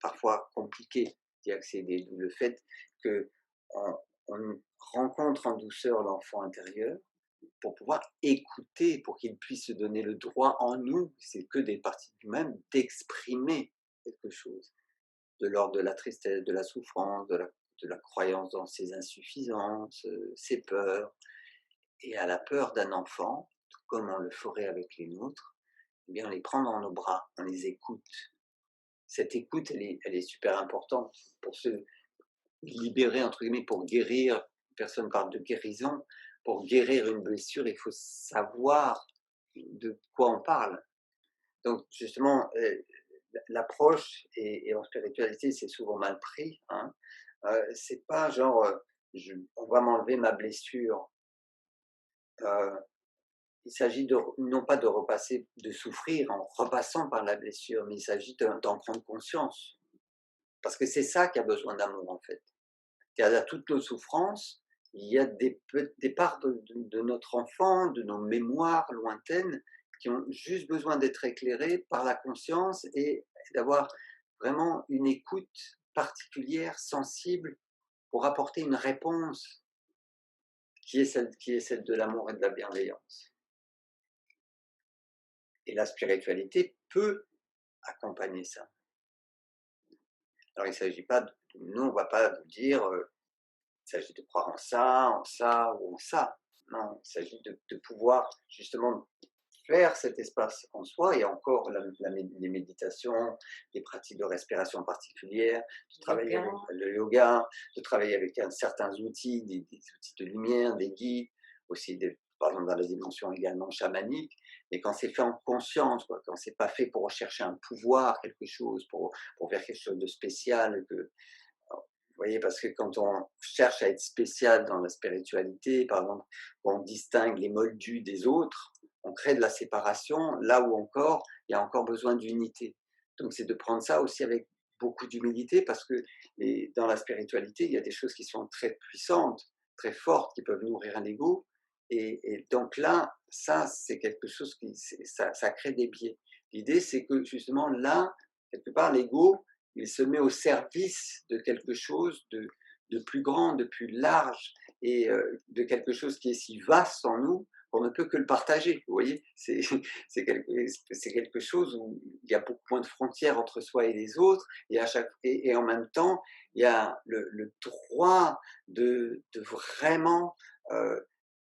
parfois compliqué d'y accéder, d'où le fait que on rencontre en douceur l'enfant intérieur, pour pouvoir écouter, pour qu'il puisse se donner le droit en nous, c'est que des parties du même, d'exprimer quelque chose, de l'ordre de la tristesse, de la souffrance, de la croyance dans ses insuffisances, ses peurs. Et à la peur d'un enfant, tout comme on le ferait avec les nôtres, eh bien on les prend dans nos bras, on les écoute. Cette écoute, elle est super importante pour se libérer, entre guillemets, pour guérir. Personne parle de guérison. Pour guérir une blessure, il faut savoir de quoi on parle. Donc, justement, l'approche, et en spiritualité, c'est souvent mal pris. Hein. C'est pas genre, on va m'enlever ma blessure. Euh, il s'agit non pas de repasser, de souffrir en repassant par la blessure, mais il s'agit d'en prendre conscience. Parce que c'est ça qui a besoin d'amour, en fait. Derrière toutes nos souffrances, il y a des parts de notre enfant, de nos mémoires lointaines, qui ont juste besoin d'être éclairées par la conscience et d'avoir vraiment une écoute particulière, sensible, pour apporter une réponse qui est celle de l'amour et de la bienveillance. Et la spiritualité peut accompagner ça. Alors il ne s'agit pas, nous on ne va pas vous dire il s'agit de croire en ça ou en ça. Non, il s'agit de pouvoir justement faire cet espace en soi et encore les méditations, les pratiques de respiration particulières, de travailler Yoga, avec le yoga, de travailler avec certains outils, des outils de lumière, des guides, aussi par exemple dans la dimension également chamanique, mais quand c'est fait en conscience, quoi, quand c'est pas fait pour rechercher un pouvoir, quelque chose, pour faire quelque chose de spécial, vous voyez, parce que quand on cherche à être spécial dans la spiritualité, par exemple, on distingue les moldus des autres, on crée de la séparation, là où encore, il y a encore besoin d'unité. Donc c'est de prendre ça aussi avec beaucoup d'humilité, parce que dans la spiritualité, il y a des choses qui sont très puissantes, très fortes, qui peuvent nourrir un ego. Et donc là, ça, c'est quelque chose ça crée des biais. L'idée, c'est que justement là, quelque part, l'ego, il se met au service de quelque chose de plus grand, de plus large, et de quelque chose qui est si vaste en nous qu'on ne peut que le partager. Vous voyez, c'est quelque chose où il y a beaucoup moins de frontières entre soi et les autres, et en même temps, il y a le droit de vraiment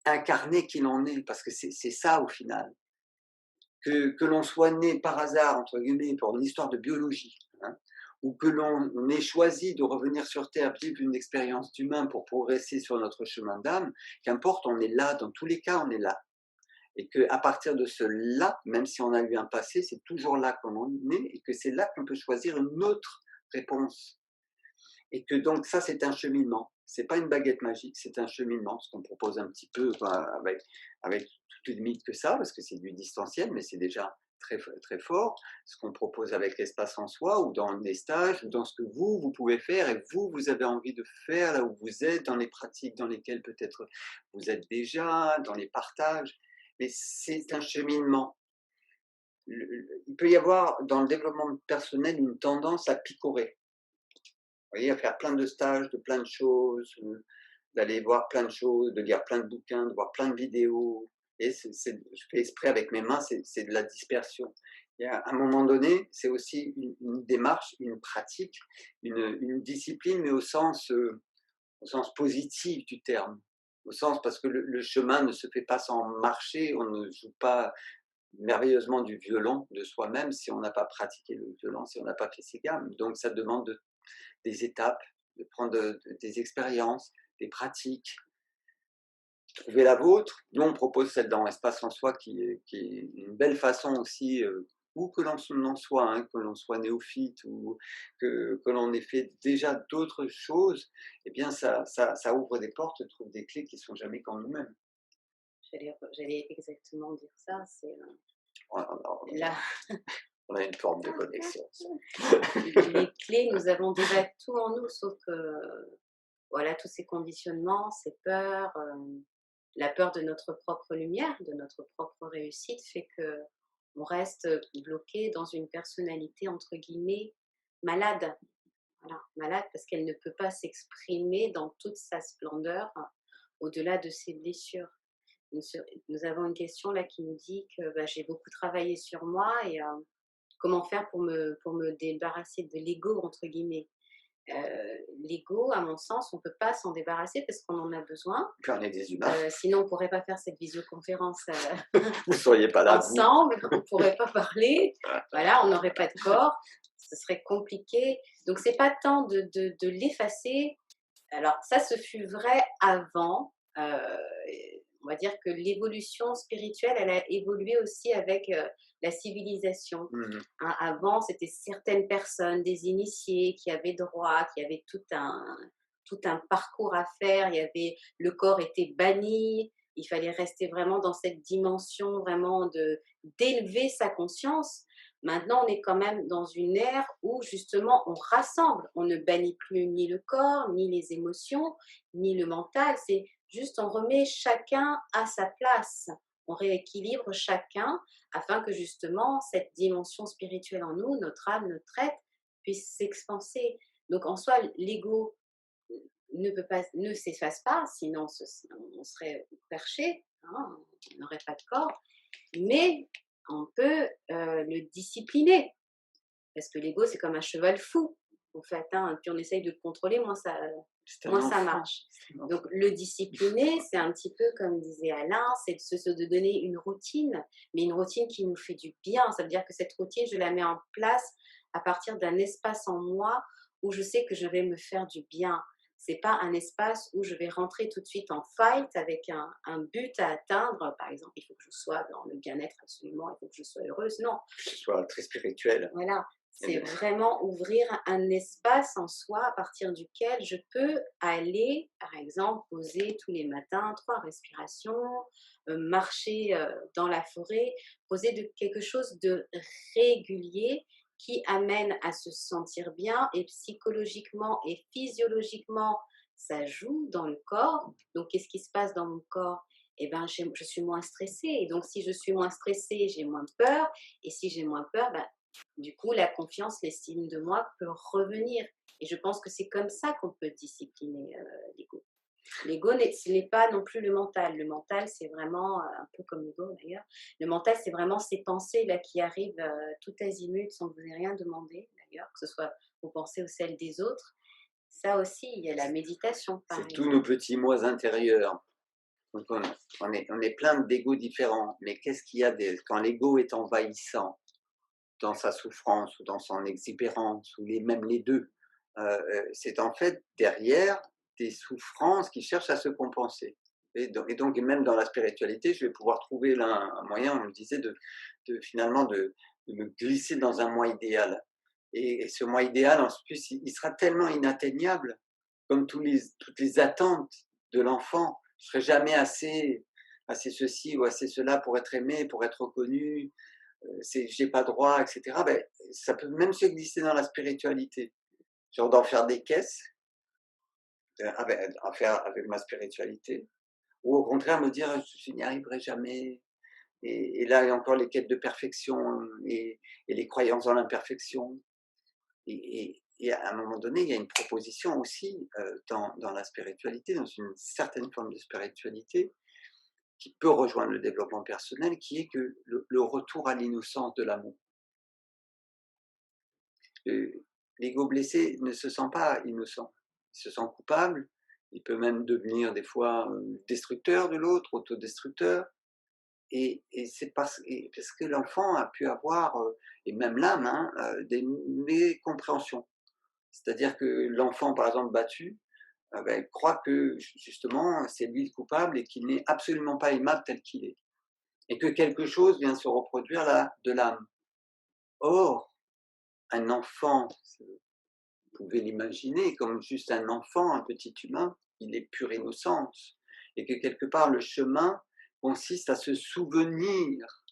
incarner qui l'on est, parce que c'est ça au final. Que l'on soit né par hasard, entre guillemets, pour une histoire de biologie, hein, ou que l'on ait choisi de revenir sur Terre, vivre une expérience d'humain pour progresser sur notre chemin d'âme, qu'importe, on est là, dans tous les cas, on est là. Et qu'à partir de ce là, même si on a eu un passé, c'est toujours là qu'on est, et que c'est là qu'on peut choisir une autre réponse. Et que donc ça, c'est un cheminement. C'est pas une baguette magique, c'est un cheminement, ce qu'on propose un petit peu avec toute limite que ça, parce que c'est du distanciel, mais c'est déjà très, très fort. Ce qu'on propose avec l'espace en soi, ou dans les stages, ou dans ce que vous pouvez faire, et vous avez envie de faire là où vous êtes, dans les pratiques dans lesquelles peut-être vous êtes déjà, dans les partages. Mais c'est un cheminement. Il peut y avoir dans le développement personnel une tendance à picorer. Vous voyez, à faire plein de stages, de plein de choses, d'aller voir plein de choses, de lire plein de bouquins, de voir plein de vidéos. Et je fais exprès avec mes mains, c'est de la dispersion. Et à un moment donné, c'est aussi une démarche, une pratique, une discipline, mais au sens positif du terme. Au sens, parce que le chemin ne se fait pas sans marcher, on ne joue pas merveilleusement du violon de soi-même si on n'a pas pratiqué le violon, si on n'a pas fait ses gammes. Donc ça demande des étapes, de prendre des expériences, des pratiques, trouver la vôtre. Nous, on propose celle dans Espace en Soi qui est une belle façon aussi, où que l'on soit, hein, que l'on soit néophyte ou que l'on ait fait déjà d'autres choses, eh bien ça ouvre des portes, trouve des clés qui ne sont jamais qu'en nous-mêmes. J'allais exactement dire ça, c'est, On on là, on a une forme de connexion. les clés, nous avons déjà tout en nous, sauf que, voilà, tous ces conditionnements, ces peurs, la peur de notre propre lumière, de notre propre réussite fait qu'on reste bloqué dans une personnalité entre guillemets «malade». Voilà, malade parce qu'elle ne peut pas s'exprimer dans toute sa splendeur, au-delà de ses blessures. Nous avons une question là qui nous dit que, bah, j'ai beaucoup travaillé sur moi et comment faire pour me débarrasser de «l'ego» entre guillemets. L'ego, à mon sens, on ne peut pas s'en débarrasser parce qu'on en a besoin. Puis on est des humains. Sinon, on ne pourrait pas faire cette visioconférence Vous ne seriez pas là, vous. ensemble, on ne pourrait pas parler. Voilà, on n'aurait pas de corps, ce serait compliqué. Donc, c'est pas tant de l'effacer. Alors, ça, ce fut vrai avant. On va dire que l'évolution spirituelle, elle a évolué aussi avec la civilisation. Mmh. Hein, avant, c'était certaines personnes, des initiés, qui avaient droit, qui avaient tout un parcours à faire. Il y avait, le corps était banni. Il fallait rester vraiment dans cette dimension vraiment d'élever sa conscience. Maintenant, on est quand même dans une ère où justement on rassemble. On ne bannit plus ni le corps, ni les émotions, ni le mental. C'est juste on remet chacun à sa place. On rééquilibre chacun afin que justement cette dimension spirituelle en nous, notre âme, notre être, puisse s'expanser. Donc en soi, l'ego ne s'efface pas, sinon on serait perché, hein, on n'aurait pas de corps, mais on peut le discipliner, parce que l'ego c'est comme un cheval fou, en fait, hein, puis on essaye de le contrôler, C'est un moins ça enfant. marche. C'est un Donc enfant. le discipliner, c'est un petit peu comme disait Alain, c'est de donner une routine, mais une routine qui nous fait du bien. Ça veut dire que cette routine, je la mets en place à partir d'un espace en moi où je sais que je vais me faire du bien. C'est pas un espace où je vais rentrer tout de suite en fight avec un but à atteindre. Par exemple, il faut que je sois dans le bien-être absolument, il faut que je sois heureuse. Non, Que ce soit très spirituel. voilà, Et c'est vraiment ouvrir un espace en soi à partir duquel je peux aller, par exemple, poser tous les matins 3 respirations, marcher, dans la forêt, poser quelque chose de régulier qui amène à se sentir bien et psychologiquement et physiologiquement, ça joue dans le corps. Donc qu'est-ce qui se passe dans mon corps? Eh ben, je suis moins stressée et donc si je suis moins stressée, j'ai moins peur et si j'ai moins peur, bah, du coup, la confiance, l'estime de moi peut revenir. Et je pense que c'est comme ça qu'on peut discipliner l'ego. L'ego, ce n'est pas non plus le mental. Le mental, c'est vraiment, un peu comme l'ego d'ailleurs, le mental, c'est vraiment ces pensées-là qui arrivent tout azimut sans que vous ayez rien demandé d'ailleurs, que ce soit vos pensées ou celles des autres. Ça aussi, il y a la méditation, par c'est tous nos exemple. petits mois intérieurs. Donc on est plein d'égos différents. Mais qu'est-ce qu'il y a quand l'ego est envahissant, dans sa souffrance ou dans son exubérance, ou même les deux, c'est en fait derrière des souffrances qui cherchent à se compenser. Et donc même dans la spiritualité, je vais pouvoir trouver là un moyen, on me disait, finalement de me glisser dans un moi idéal. Et ce moi idéal, en plus, il sera tellement inatteignable, comme toutes les attentes de l'enfant. Je ne serai jamais assez ceci ou assez cela pour être aimé, pour être reconnu, j'ai pas droit, etc. Ben, ça peut même se glisser dans la spiritualité. Genre d'en faire des caisses, en faire avec ma spiritualité, ou au contraire me dire je n'y arriverai jamais. Et là, il y a encore les quêtes de perfection et les croyances dans l'imperfection. Et à un moment donné, il y a une proposition aussi dans la spiritualité, dans une certaine forme de spiritualité, qui peut rejoindre le développement personnel, qui est que le retour à l'innocence de l'amour. L'ego blessé ne se sent pas innocent, il se sent coupable, il peut même devenir des fois destructeur de l'autre, autodestructeur. Et c'est parce que l'enfant a pu avoir, et même l'âme, hein, des mécompréhensions. C'est-à-dire que l'enfant, par exemple, battu, il croit que justement, c'est lui le coupable et qu'il n'est absolument pas aimable tel qu'il est. Et que quelque chose vient se reproduire là de l'âme. Or, un enfant, vous pouvez l'imaginer comme juste un enfant, un petit humain, il est pure innocence. Et que quelque part, le chemin consiste à se souvenir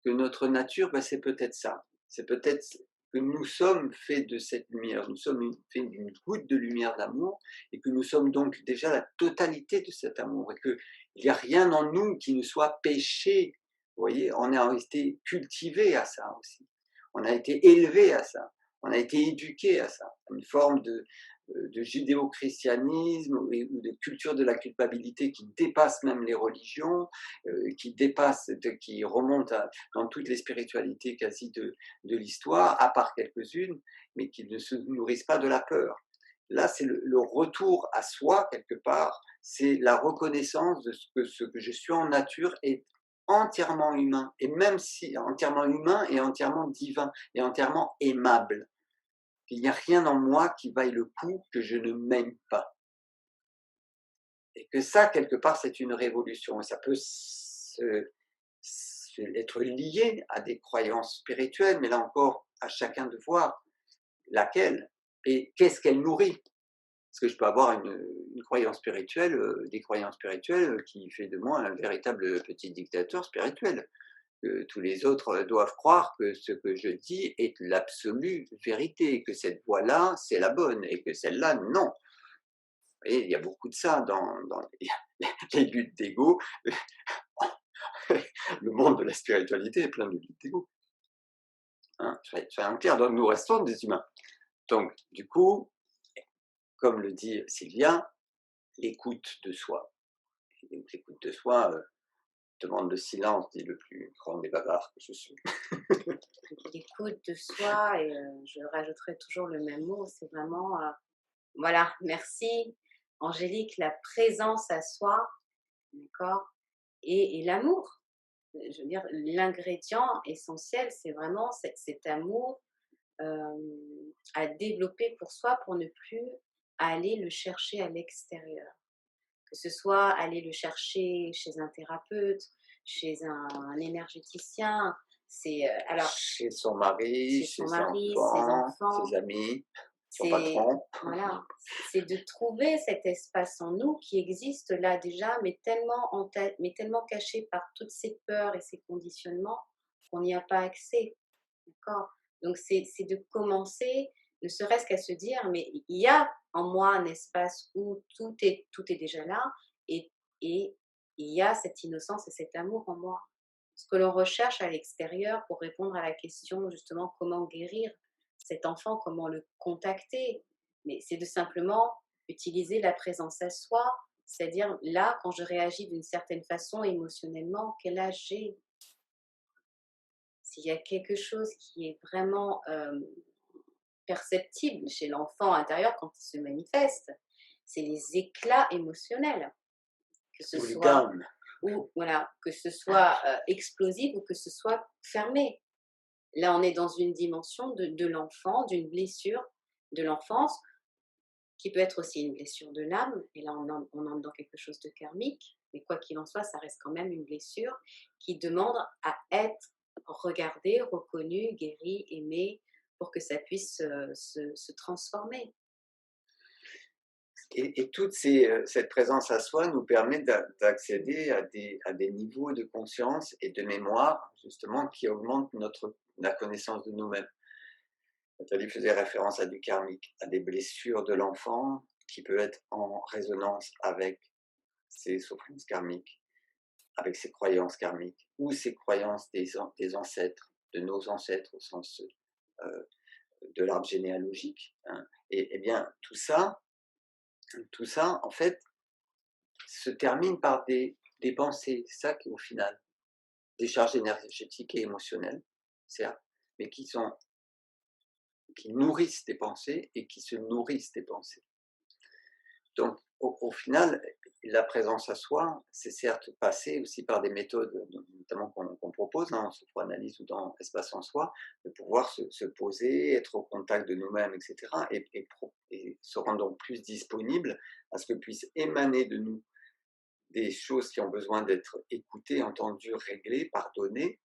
que notre nature, c'est peut-être ça. C'est peut-être que nous sommes faits de cette lumière, nous sommes faits d'une goutte de lumière d'amour, et que nous sommes donc déjà la totalité de cet amour, et qu'il n'y a rien en nous qui ne soit péché. Vous voyez, on a été cultivé à ça aussi. On a été élevé à ça. On a été éduqué à ça. Une forme de judéo-christianisme ou de culture de la culpabilité qui dépasse même les religions, qui remonte dans toutes les spiritualités quasi de l'histoire, à part quelques-unes, mais qui ne se nourrissent pas de la peur. Là, c'est le retour à soi, quelque part, c'est la reconnaissance de ce que je suis en nature est entièrement humain, et même si entièrement humain et entièrement divin, et entièrement aimable. Il n'y a rien en moi qui vaille le coup que je ne m'aime pas. Et que ça, quelque part, c'est une révolution. Et ça peut être lié à des croyances spirituelles, mais là encore, à chacun de voir laquelle et qu'est-ce qu'elle nourrit. Parce que je peux avoir une croyance spirituelle, des croyances spirituelles qui fait de moi un véritable petit dictateur spirituel. Que tous les autres doivent croire que ce que je dis est l'absolue vérité, que cette voie-là, c'est la bonne, et que celle-là, non. Et il y a beaucoup de ça dans les luttes d'ego. Le monde de la spiritualité est plein de luttes d'ego. Hein, soyons clairs, donc nous restons des humains. Donc, du coup, comme le dit Sylvia, l'écoute de soi. L'écoute de soi demande le silence, dit le plus grand des bavards que je suis. L'écoute de soi, et je rajouterai toujours le même mot, c'est vraiment, voilà, merci Angélique, la présence à soi, d'accord, et l'amour. Je veux dire, l'ingrédient essentiel, c'est vraiment cet amour à développer pour soi pour ne plus aller le chercher à l'extérieur. Que ce soit aller le chercher chez un thérapeute, chez un énergéticien, c'est alors Chez son mari, chez chez son ses mari, ses enfants, enfants. ses amis, son C'est patron. voilà, c'est de trouver cet espace en nous qui existe là déjà, mais tellement mais tellement caché par toutes ces peurs et ces conditionnements qu'on n'y a pas accès, d'accord? Donc c'est de commencer, ne serait-ce qu'à se dire: «Mais il y a en moi un espace où tout est déjà là, et il y a cette innocence et cet amour en moi». Ce que l'on recherche à l'extérieur pour répondre à la question justement comment guérir cet enfant, comment le contacter, mais c'est de simplement utiliser la présence à soi, c'est-à-dire là, quand je réagis d'une certaine façon émotionnellement, quel âge j'ai? S'il y a quelque chose qui est vraiment perceptible chez l'enfant intérieur quand il se manifeste, c'est les éclats émotionnels, que ce Ou les soit gammes. ou voilà, que ce soit explosif ou que ce soit fermé. Là, on est dans une dimension de l'enfant, d'une blessure de l'enfance, qui peut être aussi une blessure de l'âme. Et là, on entre dans quelque chose de karmique. Mais quoi qu'il en soit, ça reste quand même une blessure qui demande à être regardée, reconnue, guérie, aimée, pour que ça puisse se transformer. Et toute cette présence à soi nous permet d'accéder à des niveaux de conscience et de mémoire, justement, qui augmentent la connaissance de nous-mêmes. Nathalie faisait référence à du karmique, à des blessures de l'enfant qui peuvent être en résonance avec ses souffrances karmiques, avec ses croyances karmiques, ou ses croyances des ancêtres, de nos ancêtres au sens euh, de l'arbre généalogique. Hein. Et bien, tout ça, en fait, se termine par des pensées, c'est ça au final, des charges énergétiques et émotionnelles, certes, mais qui nourrissent tes pensées et qui se nourrissent tes pensées. Donc, au final, la présence à soi, c'est certes passer aussi par des méthodes, notamment qu'on propose, hein, en sophroanalyse ou dans Espace en soi, de pouvoir se poser, être au contact de nous-mêmes, et cetera, et se rendre donc plus disponible à ce que puisse émaner de nous des choses qui ont besoin d'être écoutées, entendues, réglées, pardonnées,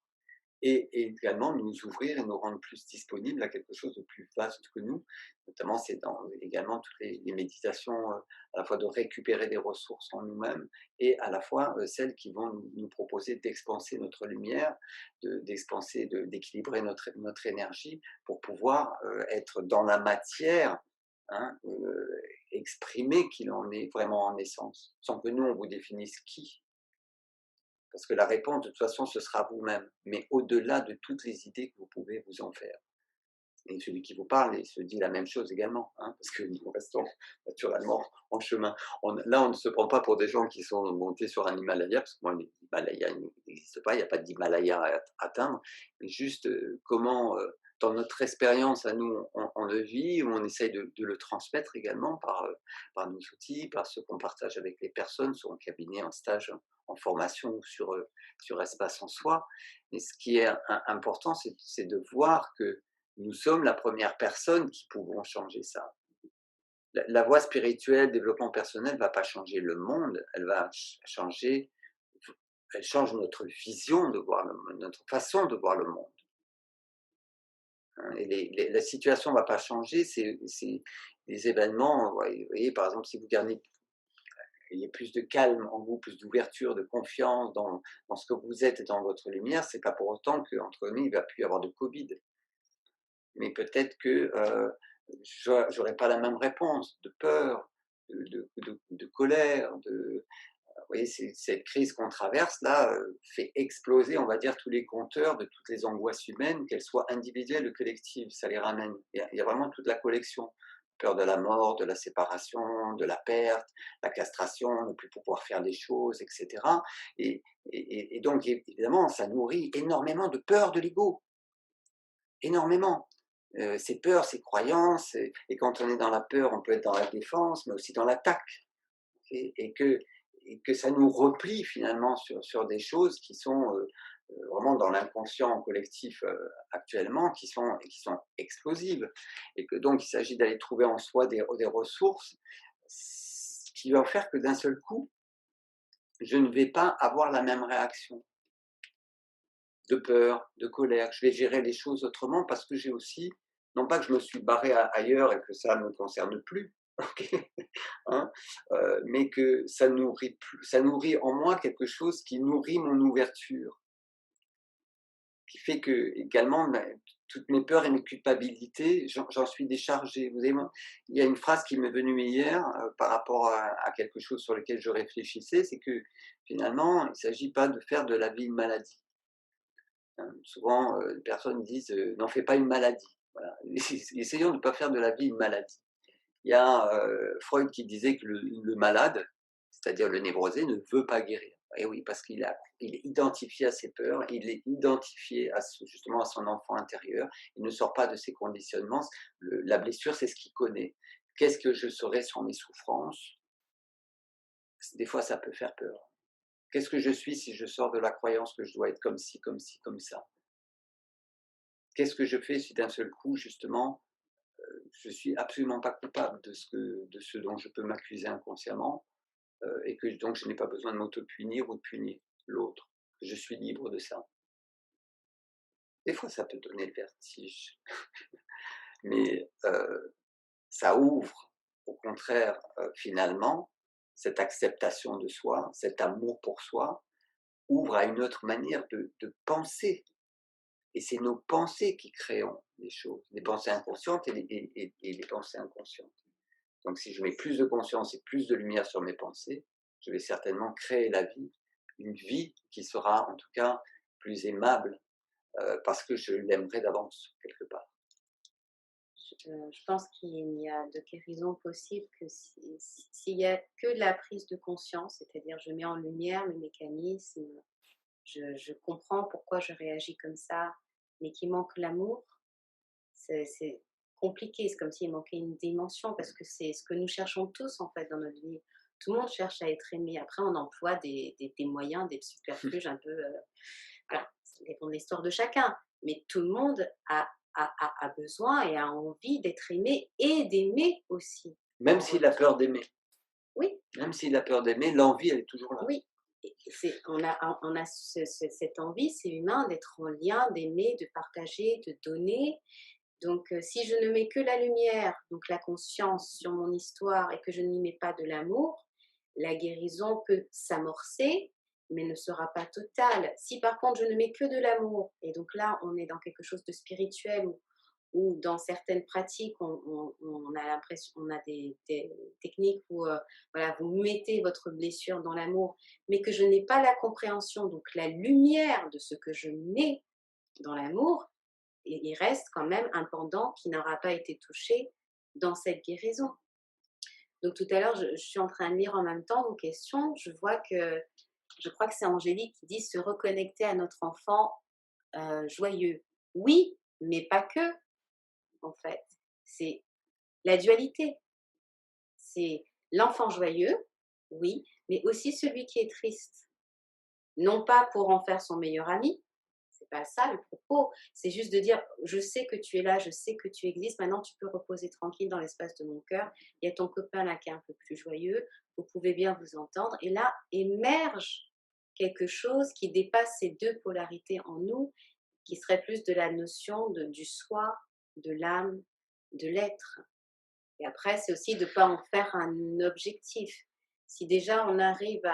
et également nous ouvrir et nous rendre plus disponibles à quelque chose de plus vaste que nous. Notamment, c'est dans également toutes les méditations, à la fois de récupérer des ressources en nous-mêmes et à la fois celles qui vont nous proposer d'expanser notre lumière, d'expanser, d'équilibrer notre énergie pour pouvoir être dans la matière, hein, exprimer qui l'on est vraiment en essence, sans que nous on vous définisse qui. Parce que la réponse, de toute façon, ce sera vous-même, mais au-delà de toutes les idées que vous pouvez vous en faire. Et celui qui vous parle, il se dit la même chose également, hein, parce que nous restons naturellement en chemin. Là, on ne se prend pas pour des gens qui sont montés sur un Himalaya, parce que moi, l'Himalaya n'existe pas, il n'y a pas d'Himalaya à atteindre, mais juste comment, dans notre expérience à nous, on le vit, on essaye de le transmettre également par nos outils, par ce qu'on partage avec les personnes, soit en cabinet, en stage, en formation ou sur Espace en soi. Mais ce qui est important, c'est de voir que nous sommes la première personne qui pouvons changer ça. La voie spirituelle, développement personnel, ne va pas changer le monde, elle va changer, elle change notre vision de voir le monde, notre façon de voir le monde. Hein. Et la situation ne va pas changer, c'est les événements. Vous voyez, par exemple, si vous gagnez, il y a plus de calme en vous, plus d'ouverture, de confiance dans ce que vous êtes et dans votre lumière, c'est pas pour autant qu'entre nous, il ne va plus y avoir de Covid. Mais peut-être que j'aurais pas la même réponse, de peur, de colère, vous voyez, cette crise qu'on traverse là fait exploser, on va dire, tous les compteurs de toutes les angoisses humaines, qu'elles soient individuelles ou collectives, ça les ramène. Il y a vraiment toute la collection. Peur de la mort, de la séparation, de la perte, la castration, ne plus pouvoir faire des choses, etc. Et donc, évidemment, ça nourrit énormément de peur de l'ego, énormément. Ces peurs, ces croyances, et quand on est dans la peur, on peut être dans la défense, mais aussi dans l'attaque, et que ça nous replie finalement sur des choses qui sont vraiment dans l'inconscient collectif actuellement, qui sont explosives, et que donc il s'agit d'aller trouver en soi des ressources qui vont faire que d'un seul coup, je ne vais pas avoir la même réaction de peur, de colère. Je vais gérer les choses autrement parce que j'ai aussi, non pas que je me suis barré ailleurs et que ça ne me concerne plus, ok, hein, mais que ça nourrit en moi quelque chose qui nourrit mon ouverture, qui fait que également toutes mes peurs et mes culpabilités, j'en suis déchargé. Vous savez, il y a une phrase qui m'est venue hier par rapport à quelque chose sur lequel je réfléchissais, c'est que finalement, il ne s'agit pas de faire de la vie une maladie. Souvent, les personnes disent n'en fais pas une maladie. Voilà. Essayons de ne pas faire de la vie une maladie. Il y a Freud qui disait que le malade, c'est-à-dire le névrosé, ne veut pas guérir. Et oui, parce il est identifié à ses peurs, il est identifié justement à son enfant intérieur, il ne sort pas de ses conditionnements. La blessure, c'est ce qu'il connaît. Qu'est-ce que je serais sans mes souffrances? Des fois, ça peut faire peur. Qu'est-ce que je suis si je sors de la croyance que je dois être comme ci, comme ci, comme ça? Qu'est-ce que je fais si d'un seul coup, justement, je suis absolument pas coupable de ce dont je peux m'accuser inconsciemment, et que donc je n'ai pas besoin de m'auto-punir ou de punir l'autre. Je suis libre de ça. Des fois, ça peut donner le vertige, mais ça ouvre, au contraire, finalement, cette acceptation de soi, cet amour pour soi, ouvre à une autre manière de penser. Et c'est nos pensées qui créons les choses, les pensées inconscientes et les pensées inconscientes. Donc si je mets plus de conscience et plus de lumière sur mes pensées, je vais certainement créer une vie qui sera en tout cas plus aimable, parce que je l'aimerais d'avance, quelque part. Je pense qu'il n'y a de guérison possible que s'il y a que de la prise de conscience, c'est-à-dire je mets en lumière mes mécanismes, je comprends pourquoi je réagis comme ça, mais qu'il manque l'amour, c'est compliqué. C'est comme s'il manquait une dimension parce que c'est ce que nous cherchons tous en fait dans notre vie. Tout le monde cherche à être aimé. Après, on emploie des moyens, des subterfuges un peu, voilà, ça dépend de l'histoire de chacun. Mais tout le monde a besoin et a envie d'être aimé et d'aimer aussi Même en s'il a retour. peur d'aimer. Oui, Même s'il a peur d'aimer, l'envie, elle est toujours là. oui. Et on a cette envie, c'est humain d'être en lien, d'aimer, de partager, de donner. Donc, si je ne mets que la lumière, donc la conscience sur mon histoire et que je n'y mets pas de l'amour, la guérison peut s'amorcer, mais ne sera pas totale. Si par contre je ne mets que de l'amour, et donc là on est dans quelque chose de spirituel ou dans certaines pratiques, on a l'impression, on a des techniques où voilà, vous mettez votre blessure dans l'amour, mais que je n'ai pas la compréhension, donc la lumière de ce que je mets dans l'amour, il reste quand même un pendant qui n'aura pas été touché dans cette guérison. Donc tout à l'heure, je suis en train de lire en même temps vos questions. Je crois que c'est Angélique qui dit se reconnecter à notre enfant joyeux. Oui, mais pas que, en fait. C'est la dualité. C'est l'enfant joyeux, oui, mais aussi celui qui est triste. Non pas pour en faire son meilleur ami, c'est pas ça le propos. C'est juste de dire: «Je sais que tu es là, je sais que tu existes, maintenant tu peux reposer tranquille dans l'espace de mon cœur. Il y a ton copain là qui est un peu plus joyeux, vous pouvez bien vous entendre» et là émerge quelque chose qui dépasse ces 2 polarités en nous, qui serait plus de la notion du soi, de l'âme, de l'être et après c'est aussi de ne pas en faire un objectif. Si déjà on arrive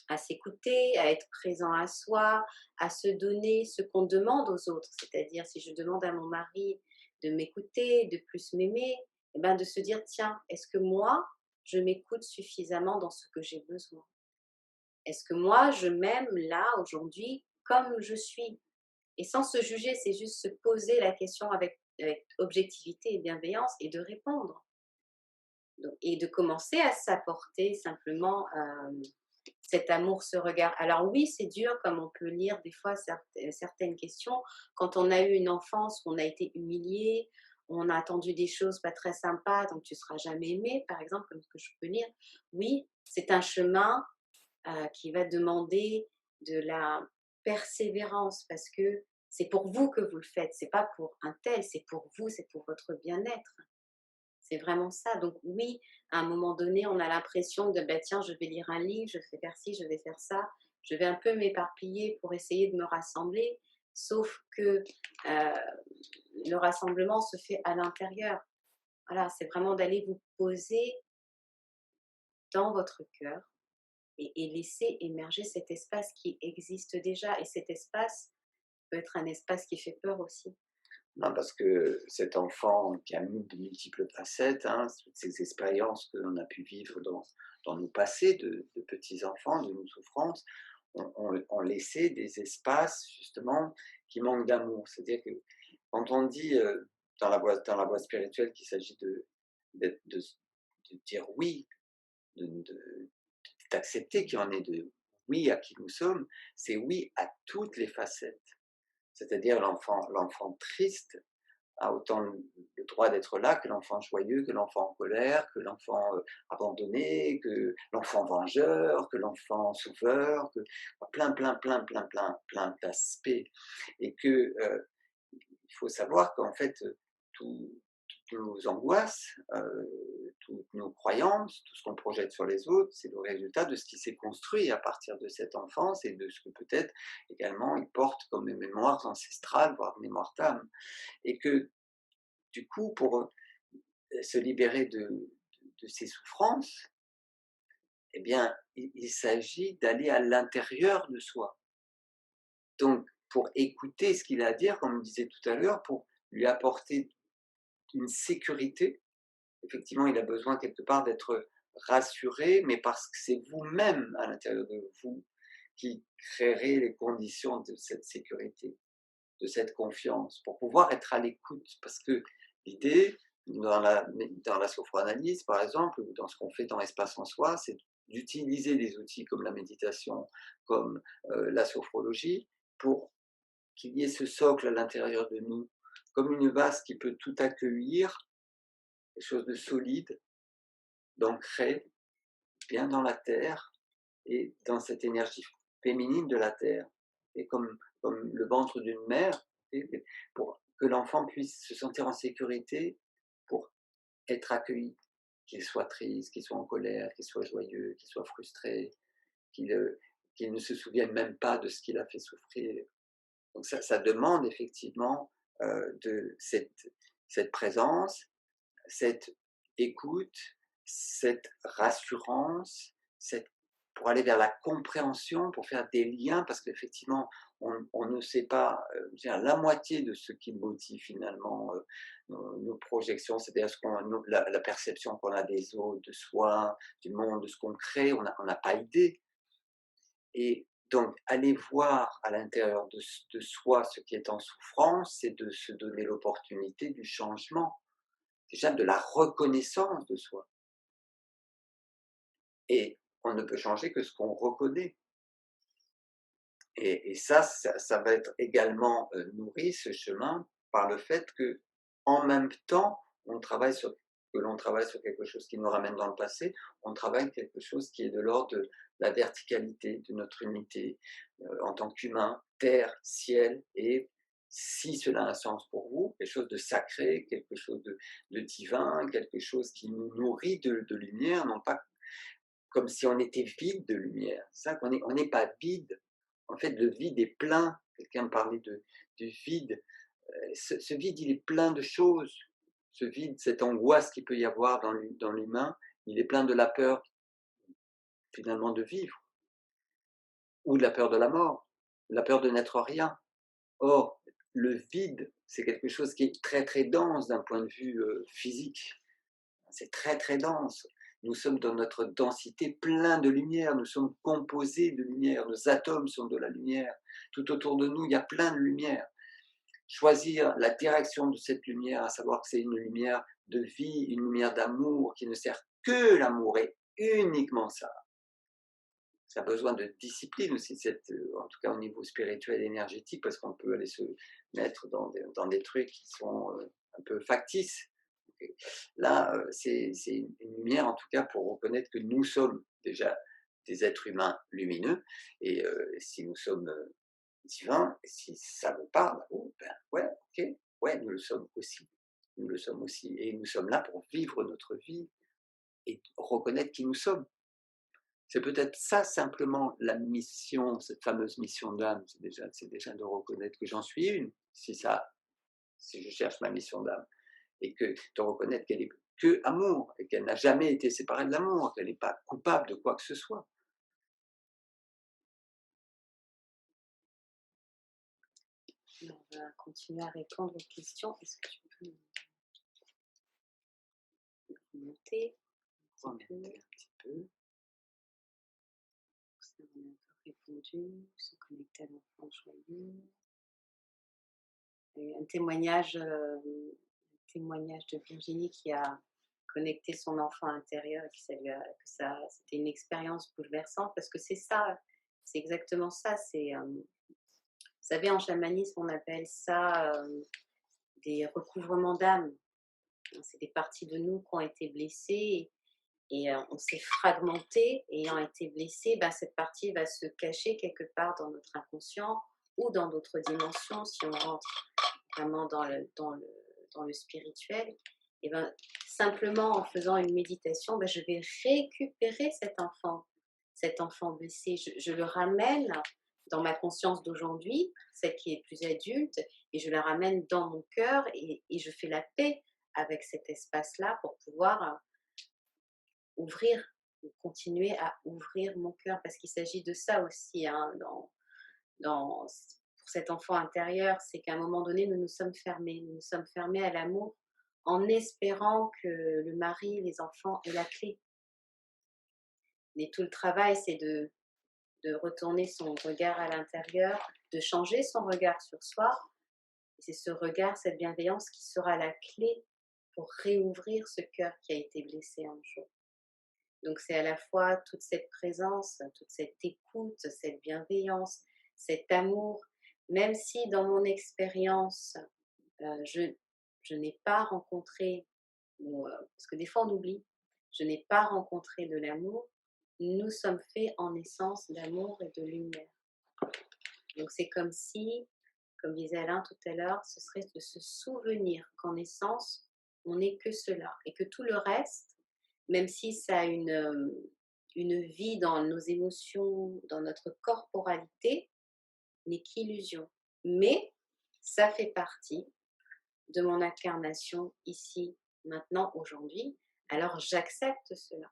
à s'écouter, à être présent à soi, à se donner ce qu'on demande aux autres. C'est-à-dire, si je demande à mon mari de m'écouter, de plus m'aimer, eh ben de se dire, tiens, est-ce que moi, je m'écoute suffisamment dans ce que j'ai besoin? Est-ce que moi, je m'aime là, aujourd'hui, comme je suis? Et sans se juger, c'est juste se poser la question avec objectivité et bienveillance et de répondre. Et de commencer à s'apporter simplement cet amour, ce regard. Alors oui, c'est dur, comme on peut lire des fois certaines questions. Quand on a eu une enfance où on a été humilié, on a entendu des choses pas très sympas, donc tu seras jamais aimé, par exemple, comme ce que je peux lire. Oui, c'est un chemin qui va demander de la persévérance parce que c'est pour vous que vous le faites, c'est pas pour un tel, c'est pour vous, c'est pour votre bien-être. C'est vraiment ça. Donc oui, à un moment donné, on a l'impression de, bah, tiens, je vais lire un livre, je vais faire ci, je vais faire ça. Je vais un peu m'éparpiller pour essayer de me rassembler. Sauf que le rassemblement se fait à l'intérieur. Voilà, c'est vraiment d'aller vous poser dans votre cœur et laisser émerger cet espace qui existe déjà. Et cet espace peut être un espace qui fait peur aussi. Non, parce que cet enfant qui a de multiples facettes, hein, toutes ces expériences que l'on a pu vivre dans nos passés de petits-enfants, de nos souffrances, ont laissé des espaces justement qui manquent d'amour. C'est-à-dire que quand on dit dans la voie spirituelle qu'il s'agit de dire oui, d'accepter qu'il y en ait de oui à qui nous sommes, c'est oui à toutes les facettes. C'est-à-dire l'enfant triste a autant le droit d'être là que l'enfant joyeux, que l'enfant en colère, que l'enfant abandonné, que l'enfant vengeur, que l'enfant sauveur, que plein d'aspects. Et que il faut savoir qu'en fait, tout, toutes nos angoisses, toutes nos croyances, tout ce qu'on projette sur les autres, c'est le résultat de ce qui s'est construit à partir de cette enfance et de ce que peut-être également ils portent comme des mémoires ancestrales, voire mémoires d'âme. Et que du coup, pour se libérer de ces souffrances, eh bien, il s'agit d'aller à l'intérieur de soi. Donc, pour écouter ce qu'il a à dire, comme on disait tout à l'heure, pour lui apporter une sécurité. Effectivement, il a besoin quelque part d'être rassuré, mais parce que c'est vous-même à l'intérieur de vous qui créerez les conditions de cette sécurité, de cette confiance, pour pouvoir être à l'écoute. Parce que l'idée, dans la sophroanalyse, par exemple, ou dans ce qu'on fait dans Espace en Soi, c'est d'utiliser des outils comme la méditation, comme la sophrologie, pour qu'il y ait ce socle à l'intérieur de nous, comme une vase qui peut tout accueillir, quelque chose de solide, d'ancré, bien dans la terre et dans cette énergie féminine de la terre. Et comme le ventre d'une mère, pour que l'enfant puisse se sentir en sécurité, pour être accueilli, qu'il soit triste, qu'il soit en colère, qu'il soit joyeux, qu'il soit frustré, qu'il qu'il ne se souvienne même pas de ce qu'il a fait souffrir. Donc ça demande effectivement de cette présence, cette écoute, cette rassurance, pour aller vers la compréhension, pour faire des liens, parce qu'effectivement, on ne sait pas la moitié de ce qui motive finalement nos projections, c'est-à-dire la perception qu'on a des autres, de soi, du monde, de ce qu'on crée, on n'a pas idée. Et donc, aller voir à l'intérieur de soi ce qui est en souffrance, c'est de se donner l'opportunité du changement, déjà de la reconnaissance de soi. Et on ne peut changer que ce qu'on reconnaît. Et ça va être également nourri, ce chemin, par le fait que, en même temps, que l'on travaille sur quelque chose qui nous ramène dans le passé, on travaille quelque chose qui est de l'ordre de la verticalité, de notre unité en tant qu'humain, terre, ciel, et si cela a un sens pour vous, quelque chose de sacré, quelque chose de divin, quelque chose qui nous nourrit de lumière, non pas comme si on était vide de lumière. C'est ça qu'on est, on n'est pas vide. En fait, le vide est plein. Quelqu'un parlait du vide. Ce vide, il est plein de choses. Ce vide, cette angoisse qu'il peut y avoir dans l'humain, il est plein de la peur, finalement, de vivre, ou de la peur de la mort, la peur de n'être rien. Or, le vide, c'est quelque chose qui est très, très dense d'un point de vue physique. C'est très, très dense. Nous sommes dans notre densité plein de lumière, nous sommes composés de lumière, nos atomes sont de la lumière. Tout autour de nous, il y a plein de lumière. Choisir la direction de cette lumière, à savoir que c'est une lumière de vie, une lumière d'amour qui ne sert que l'amour et uniquement ça. Ça a besoin de discipline aussi, en tout cas au niveau spirituel et énergétique, parce qu'on peut aller se mettre dans des trucs qui sont un peu factices. Là, c'est une lumière, en tout cas, pour reconnaître que nous sommes déjà des êtres humains lumineux, et si nous sommes divins, si ça vous parle, oh, ben ouais, ok, ouais, nous le sommes aussi. Nous le sommes aussi. Et nous sommes là pour vivre notre vie et reconnaître qui nous sommes. C'est peut-être ça simplement la mission, cette fameuse mission d'âme, c'est déjà de reconnaître que j'en suis une, si je cherche ma mission d'âme, et que de reconnaître qu'elle est que amour, et qu'elle n'a jamais été séparée de l'amour, qu'elle n'est pas coupable de quoi que ce soit. On va continuer à répondre aux questions. Est-ce que tu peux monter Un petit peu. Ça, on a un peu répondu. Se connecter à l'enfant joyeux. Et un témoignage de Virginie qui a connecté son enfant intérieur et c'était une expérience bouleversante parce que c'est ça, c'est exactement ça. Vous savez, en chamanisme, on appelle ça des recouvrements d'âme. C'est des parties de nous qui ont été blessées et on s'est fragmenté. Ayant été blessé, cette partie va se cacher quelque part dans notre inconscient ou dans d'autres dimensions si on rentre vraiment dans le spirituel. Et simplement en faisant une méditation, je vais récupérer cet enfant blessé. Je le ramène dans ma conscience d'aujourd'hui, celle qui est plus adulte, et je la ramène dans mon cœur et je fais la paix avec cet espace-là pour pouvoir ouvrir, continuer à ouvrir mon cœur, parce qu'il s'agit de ça aussi pour cet enfant intérieur, c'est qu'à un moment donné, nous nous sommes fermés à l'amour en espérant que le mari, les enfants aient la clé. Mais tout le travail, c'est de retourner son regard à l'intérieur, de changer son regard sur soi. Et c'est ce regard, cette bienveillance qui sera la clé pour réouvrir ce cœur qui a été blessé un jour. Donc c'est à la fois toute cette présence, toute cette écoute, cette bienveillance, cet amour, même si dans mon expérience, je n'ai pas rencontré, parce que des fois on oublie, je n'ai pas rencontré de l'amour, nous sommes faits en essence d'amour et de lumière. Donc c'est comme si, comme disait Alain tout à l'heure, ce serait de se souvenir qu'en essence, on n'est que cela et que tout le reste, même si ça a une vie dans nos émotions, dans notre corporalité, n'est qu'illusion. Mais ça fait partie de mon incarnation ici, maintenant, aujourd'hui. Alors j'accepte cela.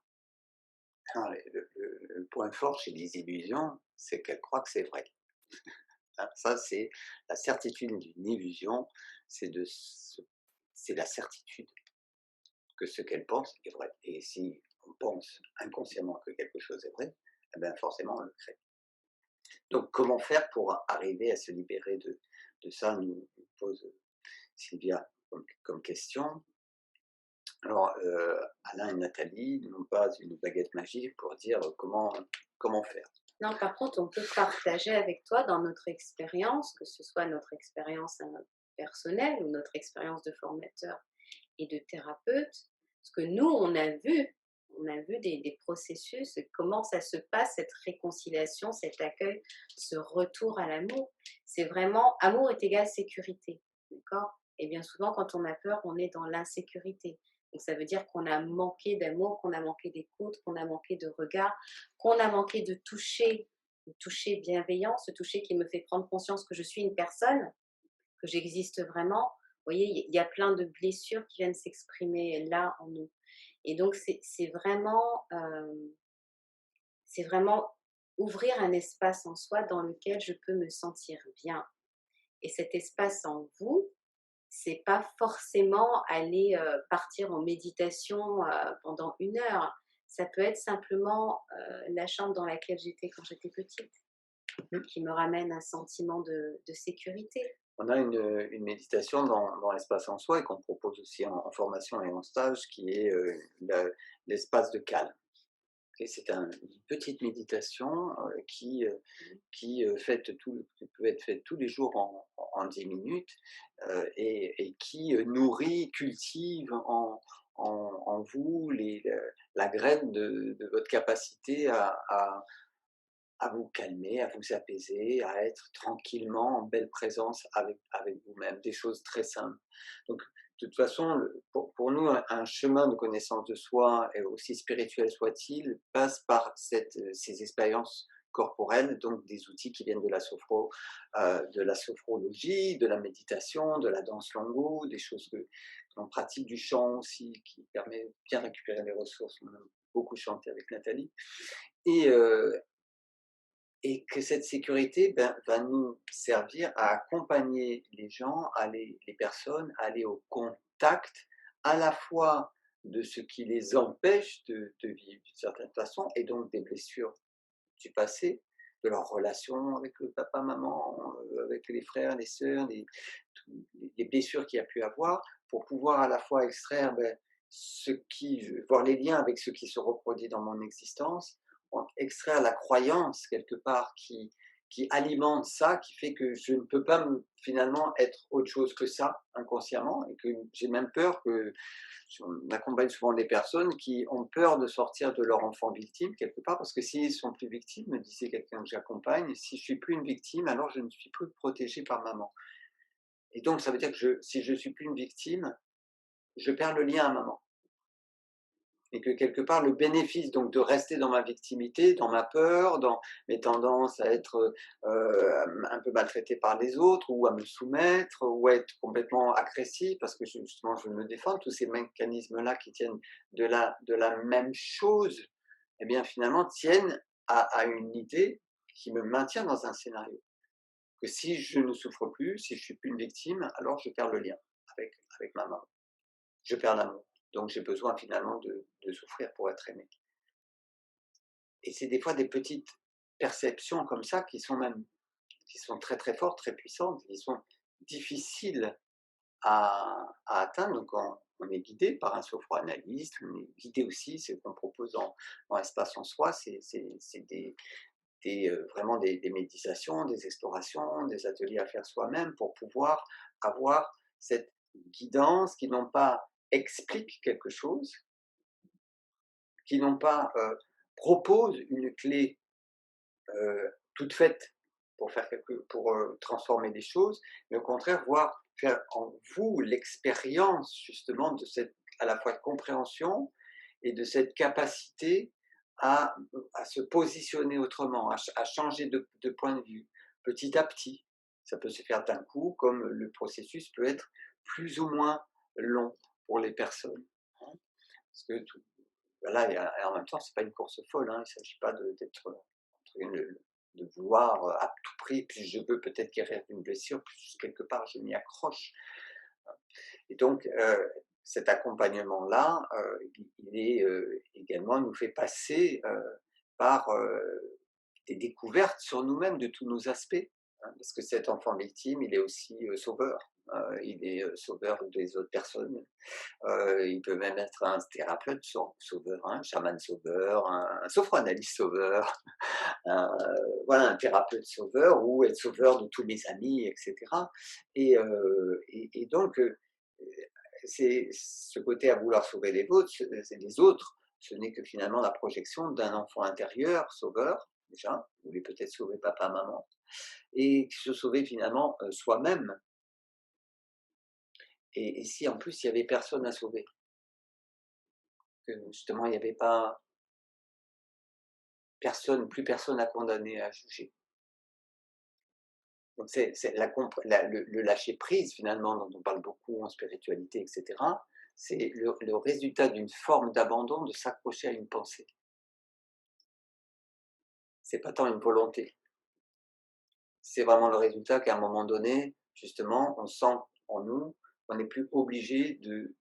Alors, le point fort chez les illusions, c'est qu'elles croient que c'est vrai. Hein, ça, c'est la certitude d'une illusion, c'est de c'est la certitude que ce qu'elle pense est vrai. Et si on pense inconsciemment que quelque chose est vrai, eh bien forcément on le crée. Donc comment faire pour arriver à se libérer de ça, nous pose Sylvia comme question. Alors, Alain et Nathalie n'ont pas une baguette magique pour dire comment faire. Non, par contre, on peut partager avec toi dans notre expérience, que ce soit notre expérience personnelle ou notre expérience de formateur et de thérapeute, ce que nous, on a vu des processus, comment ça se passe, cette réconciliation, cet accueil, ce retour à l'amour. C'est vraiment, amour est égal sécurité, d'accord? Et bien souvent, quand on a peur, on est dans l'insécurité. Donc ça veut dire qu'on a manqué d'amour, qu'on a manqué d'écoute, qu'on a manqué de regard, qu'on a manqué de toucher bienveillant, ce toucher qui me fait prendre conscience que je suis une personne, que j'existe vraiment. Vous voyez, il y a plein de blessures qui viennent s'exprimer là en nous. Et donc, c'est vraiment ouvrir un espace en soi dans lequel je peux me sentir bien. Et cet espace en vous, c'est pas forcément aller partir en méditation pendant 1 heure. Ça peut être simplement la chambre dans laquelle j'étais quand j'étais petite, qui me ramène un sentiment de sécurité. On a une méditation dans l'espace en soi et qu'on propose aussi en formation et en stage qui est l'espace de calme. Et c'est une petite méditation qui peut être faite tous les jours en 10 minutes et qui nourrit, cultive en vous la graine de votre capacité à vous calmer, à vous apaiser, à être tranquillement en belle présence avec vous-même, des choses très simples. Donc, de toute façon, pour nous, un chemin de connaissance de soi, et aussi spirituel soit-il, passe par ces expériences corporelles, donc des outils qui viennent de la sophrologie, de la méditation, de la danse longo, des choses que l'on pratique, du chant aussi, qui permet de bien récupérer les ressources. On a beaucoup chanté avec Nathalie. Et, et que cette sécurité va nous servir à accompagner les gens, les personnes, à aller au contact à la fois de ce qui les empêche de vivre d'une certaine façon, et donc des blessures du passé, de leur relation avec le papa, maman, avec les frères, les sœurs, les blessures qu'il y a pu avoir, pour pouvoir à la fois extraire voir les liens avec ce qui se reproduit dans mon existence, extraire la croyance quelque part qui alimente ça, qui fait que je ne peux pas finalement être autre chose que ça inconsciemment, et que j'ai même peur que on accompagne souvent des personnes qui ont peur de sortir de leur enfant victime quelque part, parce que s'ils sont plus victimes, me disait quelqu'un que j'accompagne, si je suis plus une victime, alors je ne suis plus protégé par maman. Et donc ça veut dire que si je suis plus une victime, je perds le lien à maman. Et que quelque part, le bénéfice donc de rester dans ma victimité, dans ma peur, dans mes tendances à être un peu maltraité par les autres, ou à me soumettre, ou à être complètement agressif parce que justement je veux me défendre, tous ces mécanismes-là qui tiennent de la même chose, eh bien finalement tiennent à une idée qui me maintient dans un scénario. Que si je ne souffre plus, si je suis plus une victime, alors je perds le lien avec ma maman. Je perds l'amour. Donc j'ai besoin finalement de souffrir pour être aimé. Et c'est des fois des petites perceptions comme ça qui sont très très fortes, très puissantes, qui sont difficiles à atteindre. Donc on est guidé par un sophroanalyste, on est guidé aussi, c'est ce qu'on propose dans Espace en soi, c'est vraiment des méditations, des explorations, des ateliers à faire soi-même pour pouvoir avoir cette guidance qui non pas explique quelque chose, qui non pas propose une clé toute faite pour transformer les choses, mais au contraire, voir faire en vous l'expérience justement de cette à la fois compréhension et de cette capacité à, à se positionner autrement, à changer de point de vue petit à petit. Ça peut se faire d'un coup, comme le processus peut être plus ou moins long pour les personnes. Hein. Parce que voilà, et en même temps, c'est pas une course folle. Hein, il ne s'agit pas d'être de vouloir à tout prix, plus je peux peut-être guérir d'une blessure, plus quelque part je m'y accroche. Et donc, cet accompagnement-là, il est également nous fait passer par des découvertes sur nous-mêmes de tous nos aspects. Hein, parce que cet enfant victime, il est aussi sauveur. Il est sauveur des autres personnes. Il peut même être un thérapeute sauveur, un chaman sauveur, un sophranalyste sauveur, voilà, un thérapeute sauveur ou être sauveur de tous mes amis, etc. Et donc, c'est ce côté à vouloir sauver les autres, ce n'est que finalement la projection d'un enfant intérieur sauveur, déjà, vous voulez peut-être sauver papa, maman, et se sauver finalement soi-même. Et si en plus il n'y avait personne à sauver, que justement il n'y avait pas personne, plus personne à condamner, à juger. Donc c'est le lâcher prise finalement dont on parle beaucoup en spiritualité, etc. C'est le résultat d'une forme d'abandon de s'accrocher à une pensée. C'est pas tant une volonté. C'est vraiment le résultat qu'à un moment donné, justement, on sent en nous qu'on n'est plus obligé de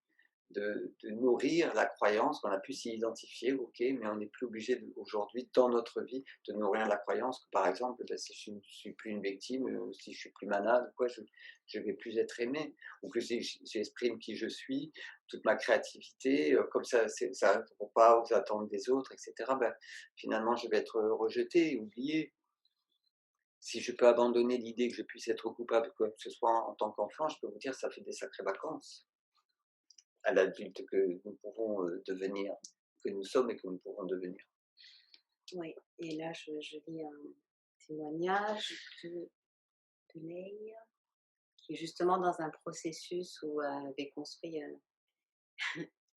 nourrir la croyance, qu'on a pu s'y identifier, ok, mais on n'est plus obligé aujourd'hui dans notre vie de nourrir la croyance que par exemple, ben, si je ne suis plus une victime, si je suis plus malade, quoi, je vais plus être aimé, ou que si j'exprime qui je suis, toute ma créativité, comme ça ça ne répond pas aux attentes des autres, etc. Ben, finalement, je vais être rejeté, oublié. Si je peux abandonner l'idée que je puisse être coupable, quoi que ce soit en tant qu'enfant, je peux vous dire, ça fait des sacrées vacances à l'adulte que nous pouvons devenir, que nous sommes et que nous pouvons devenir. Oui, et là, je lis un témoignage de Leï, qui est justement dans un processus où elle avait construit un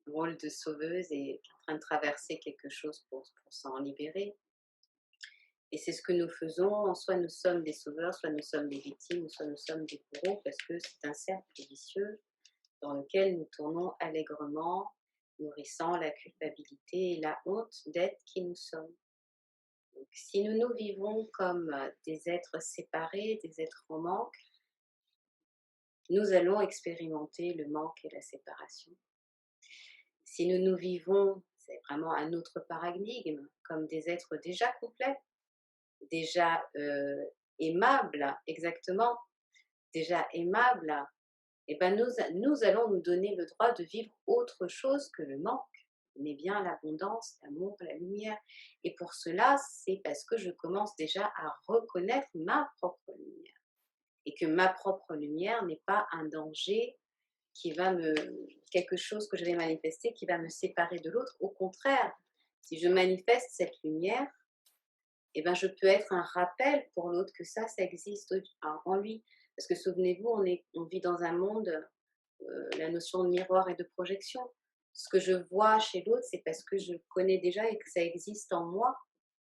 rôle de sauveuse et qui est en train de traverser quelque chose pour s'en libérer. Et c'est ce que nous faisons, soit nous sommes des sauveurs, soit nous sommes des victimes, soit nous sommes des bourreaux, parce que c'est un cercle vicieux dans lequel nous tournons allègrement, nourrissant la culpabilité et la honte d'être qui nous sommes. Donc, si nous nous vivons comme des êtres séparés, des êtres en manque, nous allons expérimenter le manque et la séparation. Si nous nous vivons, c'est vraiment un autre paradigme, comme des êtres déjà complets, déjà aimables, exactement, déjà aimables, et ben nous allons nous donner le droit de vivre autre chose que le manque, mais bien l'abondance, l'amour, la lumière. Et pour cela, c'est parce que je commence déjà à reconnaître ma propre lumière. Et que ma propre lumière n'est pas un danger qui va me... quelque chose que je vais manifester qui va me séparer de l'autre. Au contraire, si je manifeste cette lumière, eh ben, je peux être un rappel pour l'autre que ça existe en lui. Parce que souvenez-vous, on vit dans un monde, la notion de miroir et de projection. Ce que je vois chez l'autre, c'est parce que je connais déjà et que ça existe en moi.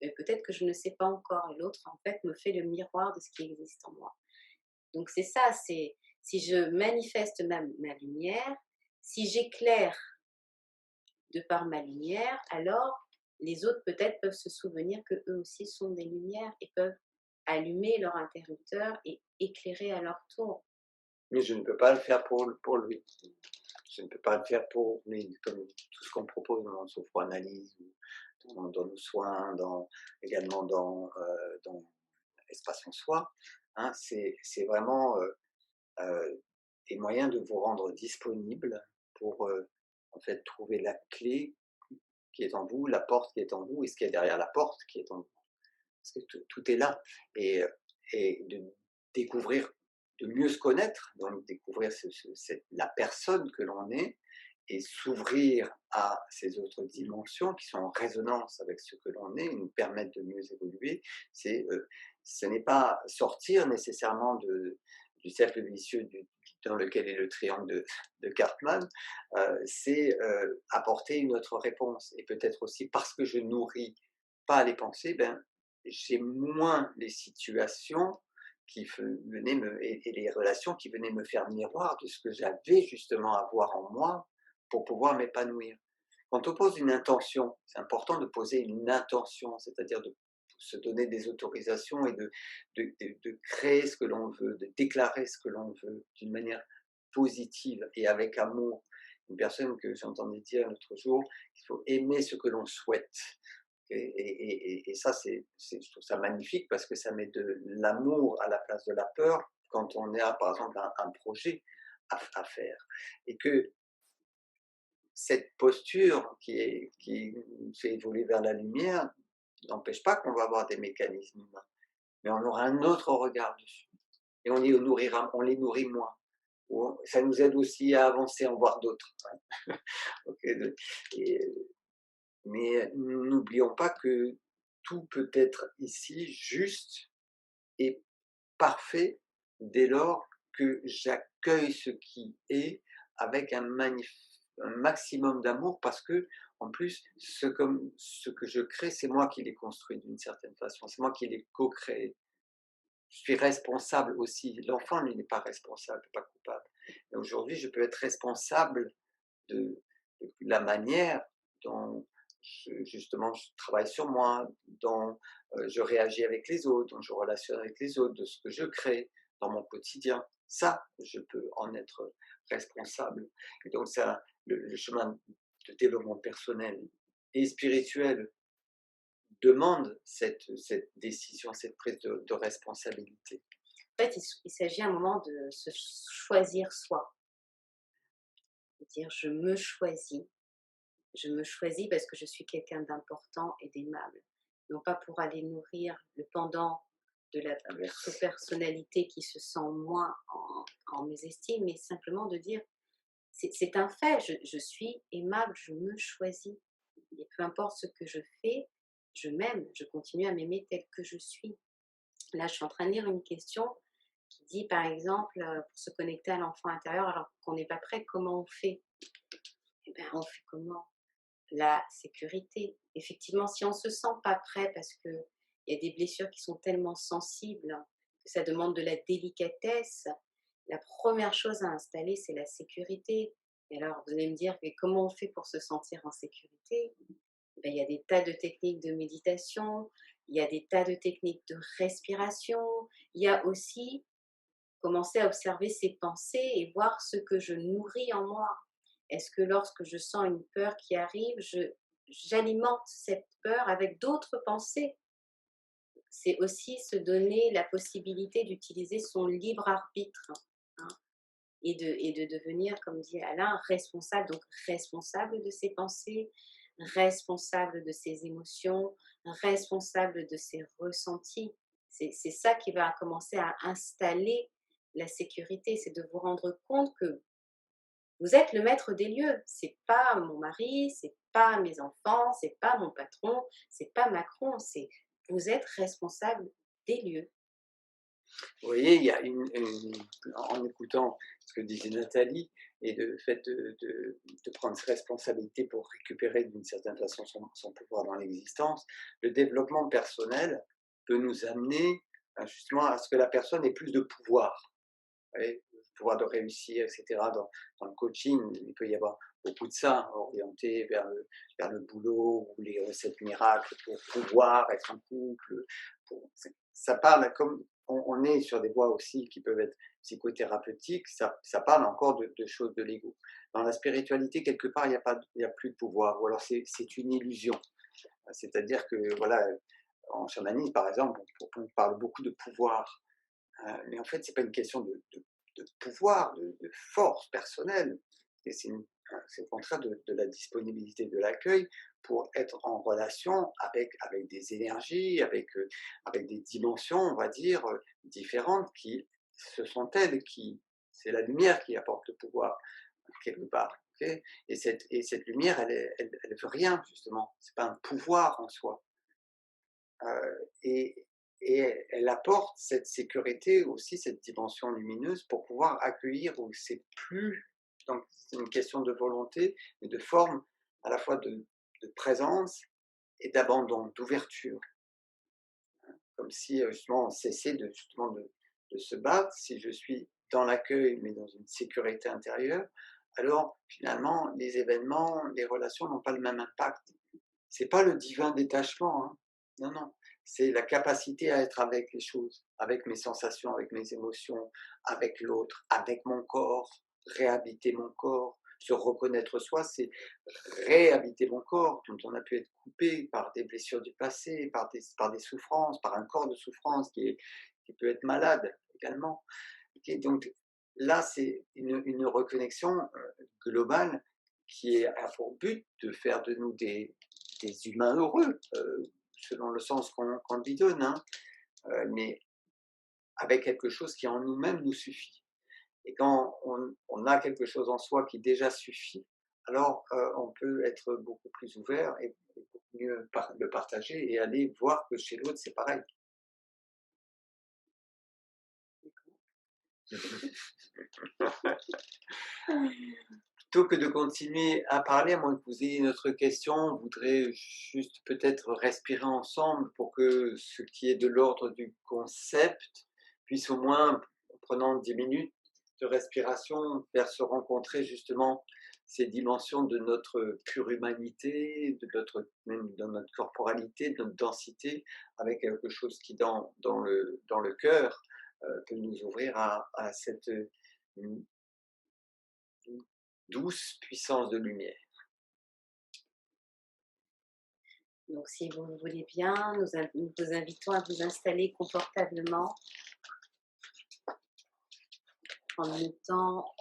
Et peut-être que je ne sais pas encore. Et l'autre, en fait, me fait le miroir de ce qui existe en moi. Donc c'est ça, c'est si je manifeste ma lumière, si j'éclaire de par ma lumière, alors les autres peut-être peuvent se souvenir que eux aussi sont des lumières et peuvent allumer leur interrupteur et éclairer à leur tour. Mais je ne peux pas le faire pour lui. Je ne peux pas le faire pour lui, comme tout ce qu'on propose dans sophroanalyse, dans nos soins, également dans l'espace en soi. Hein, c'est vraiment des moyens de vous rendre disponible pour en fait trouver la clé qui est en vous, la porte qui est en vous et ce qu'il y a derrière la porte qui est en vous. Parce que tout est là. Et de découvrir, de mieux se connaître, donc découvrir la personne que l'on est et s'ouvrir à ces autres dimensions qui sont en résonance avec ce que l'on est, nous permettent de mieux évoluer. Ce n'est pas sortir nécessairement du cercle vicieux dans lequel est le triangle de Cartman, c'est apporter une autre réponse. Et peut-être aussi parce que je nourris pas les pensées, ben, j'ai moins les situations et les relations qui venaient me faire miroir de ce que j'avais justement à voir en moi pour pouvoir m'épanouir. Quand on pose une intention, c'est important de poser une intention, c'est-à-dire de se donner des autorisations et de créer ce que l'on veut, de déclarer ce que l'on veut d'une manière positive et avec amour. Une personne que j'entendais dire l'autre jour, il faut aimer ce que l'on souhaite. Et ça, je trouve ça magnifique parce que ça met de l'amour à la place de la peur quand on a, par exemple, un projet à faire. Et que cette posture qui nous fait évoluer vers la lumière n'empêche pas qu'on va avoir des mécanismes humains, mais on aura un autre regard dessus. Et on les nourrit moins. Ça nous aide aussi à avancer, en voir d'autres. Hein. Okay, mais n'oublions pas que tout peut être ici juste et parfait dès lors que j'accueille ce qui est avec un maximum d'amour parce que, en plus, ce que je crée, c'est moi qui l'ai construit d'une certaine façon, c'est moi qui l'ai co-créé. Je suis responsable aussi. L'enfant, lui, n'est pas responsable, pas coupable. Et aujourd'hui, je peux être responsable de, de la manière dont justement je travaille sur moi, dont je réagis avec les autres, dont je relationne avec les autres, de ce que je crée dans mon quotidien. Ça, je peux en être responsable. Et donc, ça, le chemin de développement personnel et spirituel demande cette décision, cette prise de responsabilité. En fait, il s'agit à un moment de se choisir soi, de dire je me choisis parce que je suis quelqu'un d'important et d'aimable, non pas pour aller nourrir le pendant de la Inverse. personnalité qui se sent moins en mésestime, mais simplement de dire c'est un fait, je suis aimable, je me choisis. Et peu importe ce que je fais, je m'aime, je continue à m'aimer tel que je suis. Là, je suis en train de lire une question qui dit, par exemple, pour se connecter à l'enfant intérieur alors qu'on n'est pas prêt, comment on fait? Eh bien, on fait comment? La sécurité. Effectivement, si on ne se sent pas prêt parce qu'il y a des blessures qui sont tellement sensibles que ça demande de la délicatesse, la première chose à installer, c'est la sécurité. Et alors, vous allez me dire, mais comment on fait pour se sentir en sécurité? Ben, il y a des tas de techniques de méditation, il y a des tas de techniques de respiration, il y a aussi commencer à observer ses pensées et voir ce que je nourris en moi. Est-ce que lorsque je sens une peur qui arrive, j'alimente cette peur avec d'autres pensées? C'est aussi se donner la possibilité d'utiliser son libre arbitre, hein, et de devenir, comme dit Alain, responsable, donc responsable de ses pensées, responsable de ses émotions, responsable de ses ressentis. C'est ça qui va commencer à installer la sécurité, c'est de vous rendre compte que vous êtes le maître des lieux. C'est pas mon mari, c'est pas mes enfants, c'est pas mon patron, c'est pas Macron, c'est vous êtes responsable des lieux. Vous voyez, il y a en écoutant ce que disait Nathalie et le fait de prendre ses responsabilités pour récupérer d'une certaine façon son pouvoir dans l'existence, le développement personnel peut nous amener justement à ce que la personne ait plus de pouvoir. Vous voyez, le pouvoir de réussir, etc. Dans le coaching, il peut y avoir beaucoup de ça, orienté vers le boulot ou les recettes miracles pour pouvoir être en couple. Ça parle comme on est sur des voies aussi qui peuvent être psychothérapeutiques, ça parle encore de choses de l'ego. Dans la spiritualité, quelque part, il y a plus de pouvoir, ou alors c'est une illusion. C'est-à-dire que, voilà, en chamanisme, par exemple, on parle beaucoup de pouvoir. Mais en fait, c'est pas une question de pouvoir, de force personnelle. Et c'est au contraire de la disponibilité, de l'accueil pour être en relation avec des énergies, avec des dimensions, on va dire, différentes qui, ce sont elles qui, c'est la lumière qui apporte le pouvoir, quelque part. ok. Et cette lumière, elle veut rien justement. C'est pas un pouvoir en soi. Et elle apporte cette sécurité aussi, cette dimension lumineuse pour pouvoir accueillir où c'est plus, donc c'est une question de volonté, mais de forme, à la fois de présence et d'abandon, d'ouverture. Comme si, justement on cessait de se battre. Si je suis dans l'accueil, mais dans une sécurité intérieure, alors finalement les événements, les relations n'ont pas le même impact. C'est pas le divin détachement, hein. Non, non, c'est la capacité à être avec les choses, avec mes sensations, avec mes émotions, avec l'autre, avec mon corps, réhabiter mon corps. Se reconnaître soi, c'est réhabiter mon corps, dont on a pu être coupé par des blessures du passé, par des souffrances, par un corps de souffrance qui peut être malade également. Et donc là, c'est une reconnexion globale qui a pour but de faire de nous des humains heureux, selon le sens qu'on lui donne, hein, mais avec quelque chose qui en nous-mêmes nous suffit. Et quand on a quelque chose en soi qui déjà suffit, alors on peut être beaucoup plus ouvert et beaucoup mieux le partager et aller voir que chez l'autre, c'est pareil. Plutôt que de continuer à parler, à moins que vous ayez une autre question, on voudrait juste peut-être respirer ensemble pour que ce qui est de l'ordre du concept puisse au moins, en prenant 10 minutes de respiration, faire se rencontrer justement ces dimensions de notre pure humanité, même dans notre corporalité, de notre densité, avec quelque chose qui, dans le cœur, peut nous ouvrir à cette douce puissance de lumière. Donc si vous le voulez bien, nous vous invitons à vous installer confortablement, prendre le temps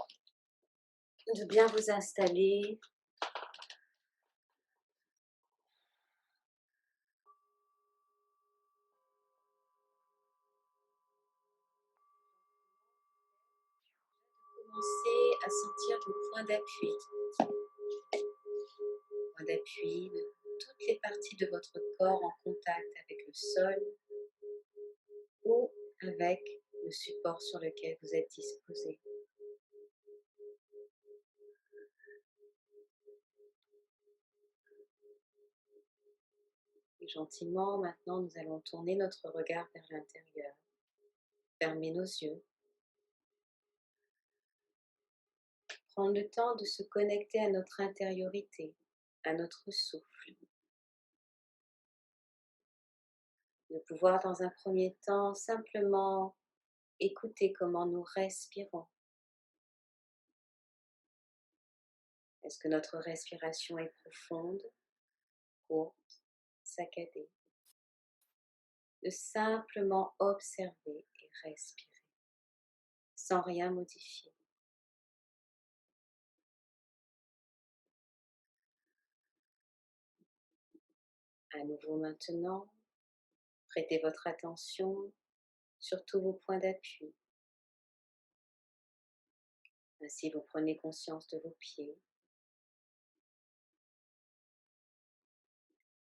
de bien vous installer. Commencez à sentir vos points d'appui. Points d'appui de toutes les parties de votre corps en contact avec le sol ou avec le support sur lequel vous êtes disposé. Et gentiment, maintenant, nous allons tourner notre regard vers l'intérieur. Fermer nos yeux. Prendre le temps de se connecter à notre intériorité, à notre souffle. De pouvoir dans un premier temps simplement écouter comment nous respirons. Est-ce que notre respiration est profonde, courte, saccadée? De simplement observer et respirer, sans rien modifier. À nouveau maintenant, prêtez votre attention sur tous vos points d'appui. Ainsi, vous prenez conscience de vos pieds.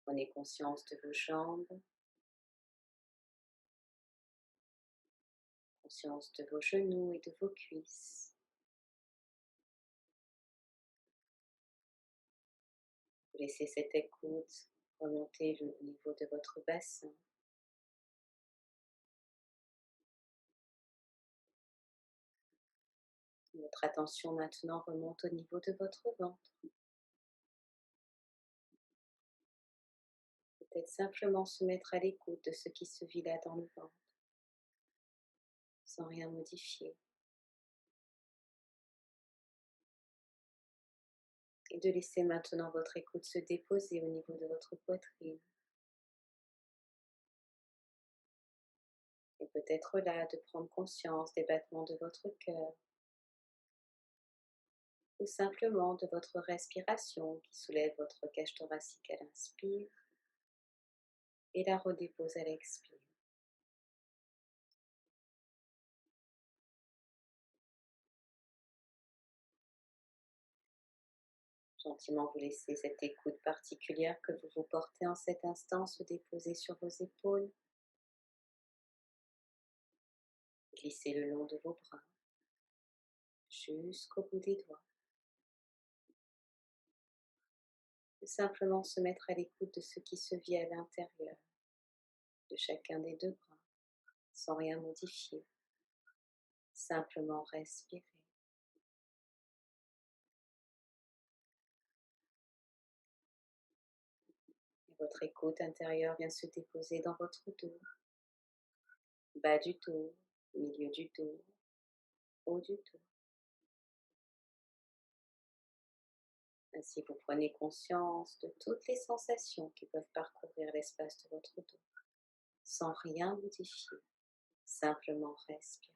Prenez conscience de vos jambes, conscience de vos genoux et de vos cuisses. Vous laissez cette écoute remonter le niveau de votre bassin. Votre attention maintenant remonte au niveau de votre ventre. Peut-être simplement se mettre à l'écoute de ce qui se vit là dans le ventre, sans rien modifier. Et de laisser maintenant votre écoute se déposer au niveau de votre poitrine. Et peut-être là de prendre conscience des battements de votre cœur, ou simplement de votre respiration qui soulève votre cage thoracique à l'inspire et la redépose à l'expire. Gentiment vous laissez cette écoute particulière que vous vous portez en cet instant se déposer sur vos épaules, glisser le long de vos bras jusqu'au bout des doigts. Et simplement se mettre à l'écoute de ce qui se vit à l'intérieur de chacun des deux bras, sans rien modifier, simplement respirer. Et votre écoute intérieure vient se déposer dans votre dos, bas du dos, milieu du dos, haut du dos. Ainsi, vous prenez conscience de toutes les sensations qui peuvent parcourir l'espace de votre dos, sans rien modifier, simplement respirer.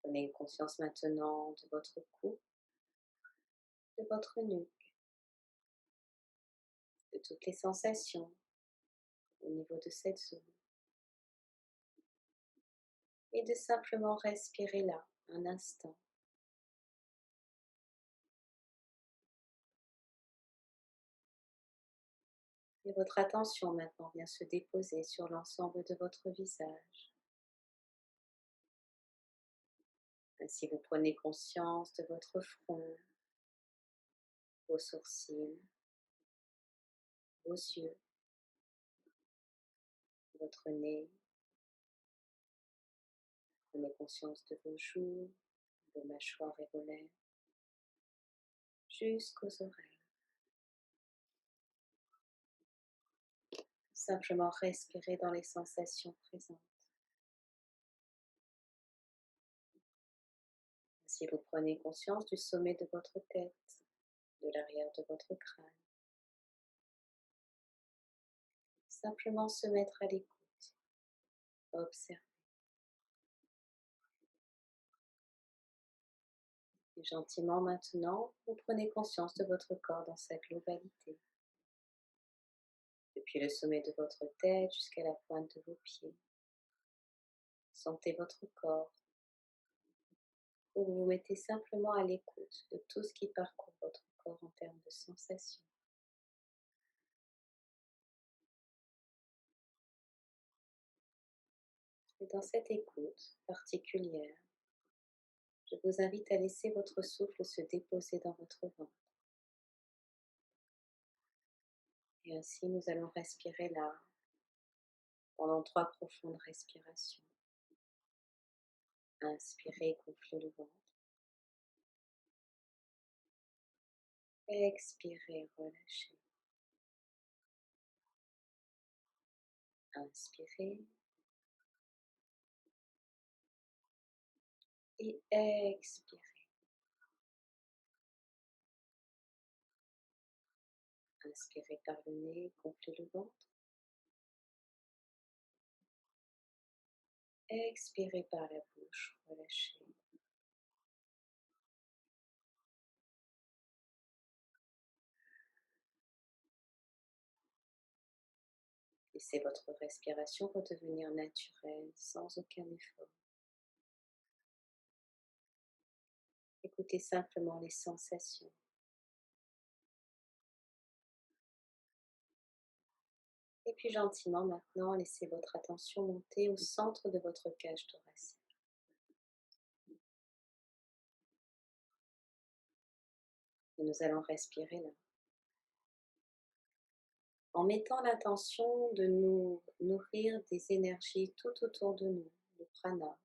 Prenez conscience maintenant de votre cou, de votre nuque, de toutes les sensations au niveau de cette zone. Et de simplement respirer là, un instant. Et votre attention maintenant vient se déposer sur l'ensemble de votre visage. Ainsi, vous prenez conscience de votre front, vos sourcils, vos yeux, votre nez. Prenez conscience de vos joues, vos mâchoires et vos lèvres, jusqu'aux oreilles. Simplement respirer dans les sensations présentes. Ainsi, vous prenez conscience du sommet de votre tête, de l'arrière de votre crâne. Simplement se mettre à l'écoute, observer. Et gentiment maintenant, vous prenez conscience de votre corps dans sa globalité. Depuis le sommet de votre tête jusqu'à la pointe de vos pieds. Sentez votre corps, où vous vous mettez simplement à l'écoute de tout ce qui parcourt votre corps en termes de sensations. Et dans cette écoute particulière, je vous invite à laisser votre souffle se déposer dans votre ventre. Et ainsi, nous allons respirer là pendant 3 profondes respirations. Inspirez, gonflez le ventre. Expirez, relâchez. Inspirez et expirez. Inspirez par le nez, gonflez le ventre. Expirez par la bouche, relâchez. Laissez votre respiration redevenir naturelle, sans aucun effort. Écoutez simplement les sensations. Et puis gentiment maintenant, laissez votre attention monter au centre de votre cage thoracique. Et nous allons respirer là, en mettant l'intention de nous nourrir des énergies tout autour de nous, le prana,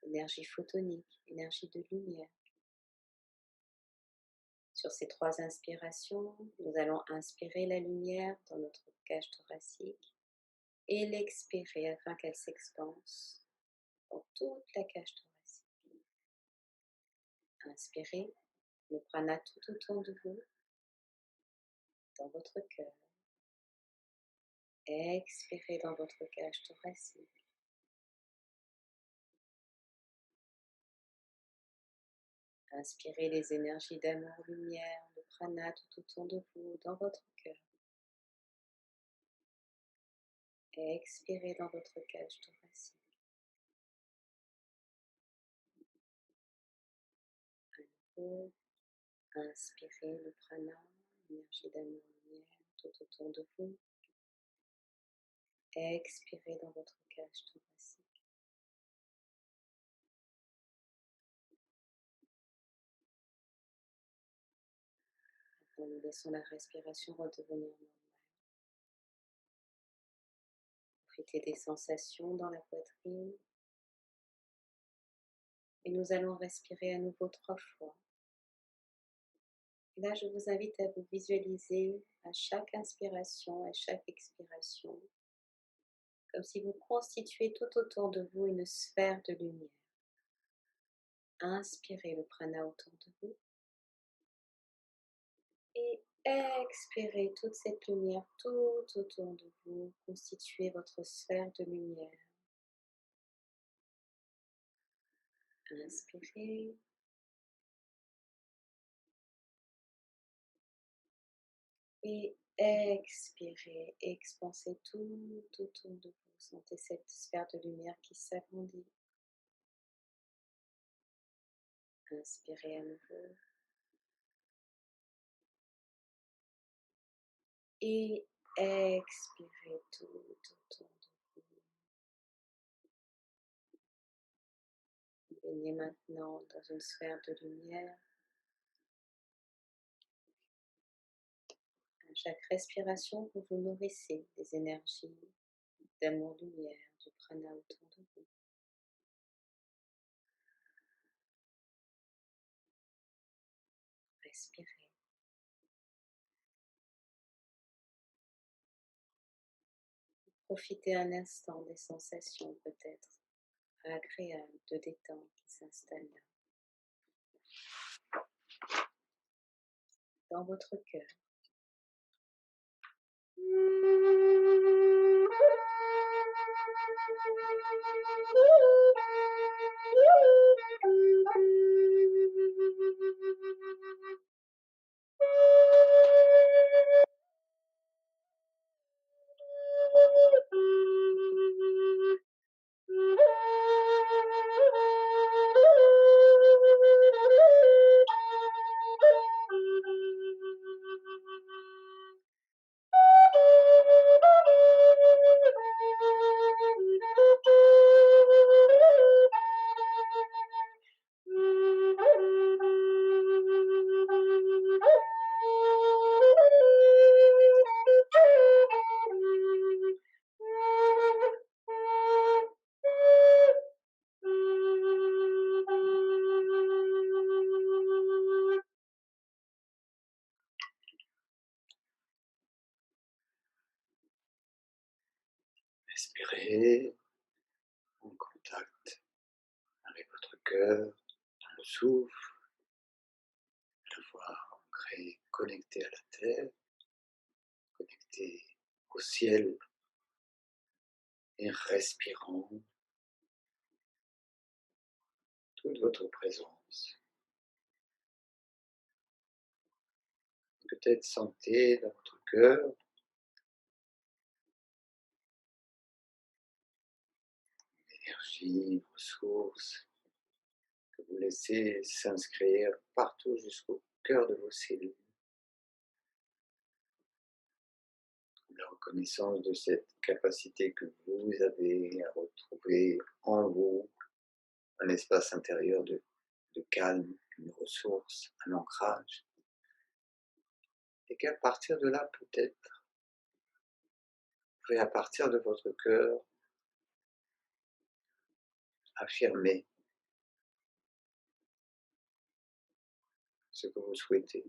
énergie photonique, énergie de lumière. Sur ces 3 inspirations, nous allons inspirer la lumière dans notre cage thoracique et l'expirer afin qu'elle s'expanse dans toute la cage thoracique. Inspirez le prana tout autour de vous, dans votre cœur. Expirez dans votre cage thoracique. Inspirez les énergies d'amour, lumière, le prana tout autour de vous, dans votre cœur. Expirez dans votre cage thoracique. vous. Inspirez le prana, l'énergie d'amour lumière tout autour de vous. Expirez dans votre cage thoracique. Nous laissons la respiration redevenir normale. Profitez des sensations dans la poitrine. Et nous allons respirer à nouveau 3 fois. Et là, je vous invite à vous visualiser à chaque inspiration, à chaque expiration, comme si vous constituiez tout autour de vous une sphère de lumière. Inspirez le prana autour de vous. Et expirez toute cette lumière tout autour de vous. Constituez votre sphère de lumière. Inspirez. Et expirez, expansez tout autour de vous. Sentez cette sphère de lumière qui s'agrandit. Inspirez à nouveau. Et expirez tout autour de vous. Baignez maintenant dans une sphère de lumière. À chaque respiration, vous vous nourrissez des énergies d'amour-lumière, du prana autour de vous. Respirez. Profitez un instant des sensations peut-être agréables de détente qui s'installent là, dans votre cœur. Respirez en contact avec votre cœur, dans le souffle, à la fois ancré, connecté à la terre, connecté au ciel, et respirant toute votre présence. Peut-être sentez dans votre cœur l'énergie, une ressource que vous laissez s'inscrire partout jusqu'au cœur de vos cellules. La reconnaissance de cette capacité que vous avez à retrouver en vous un espace intérieur de calme, une ressource, un ancrage. Et qu'à partir de là, peut-être, vous pouvez à partir de votre cœur affirmer ce que vous souhaitez.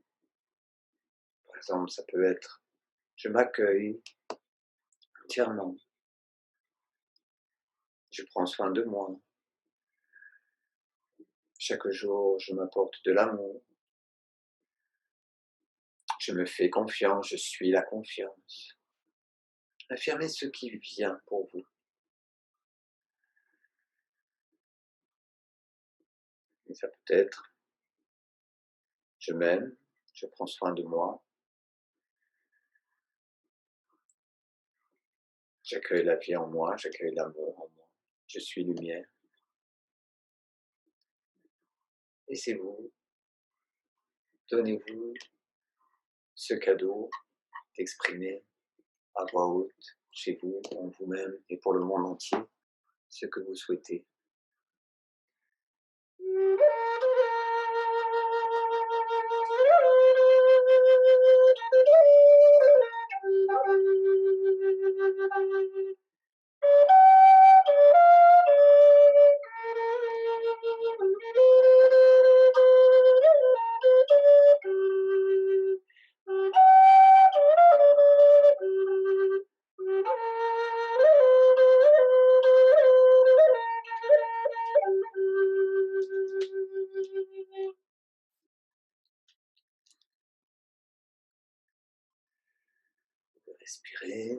Par exemple, ça peut être « Je m'accueille entièrement. Je prends soin de moi. Chaque jour, je m'apporte de l'amour. Je me fais confiance, je suis la confiance. » Affirmez ce qui vient pour vous. Et ça peut être « Je m'aime, je prends soin de moi. J'accueille la vie en moi, j'accueille l'amour en moi. Je suis lumière. » Et c'est vous Donnez-vous ce cadeau d'exprimer à voix haute, chez vous, en vous-même et pour le monde entier, ce que vous souhaitez. Respirez.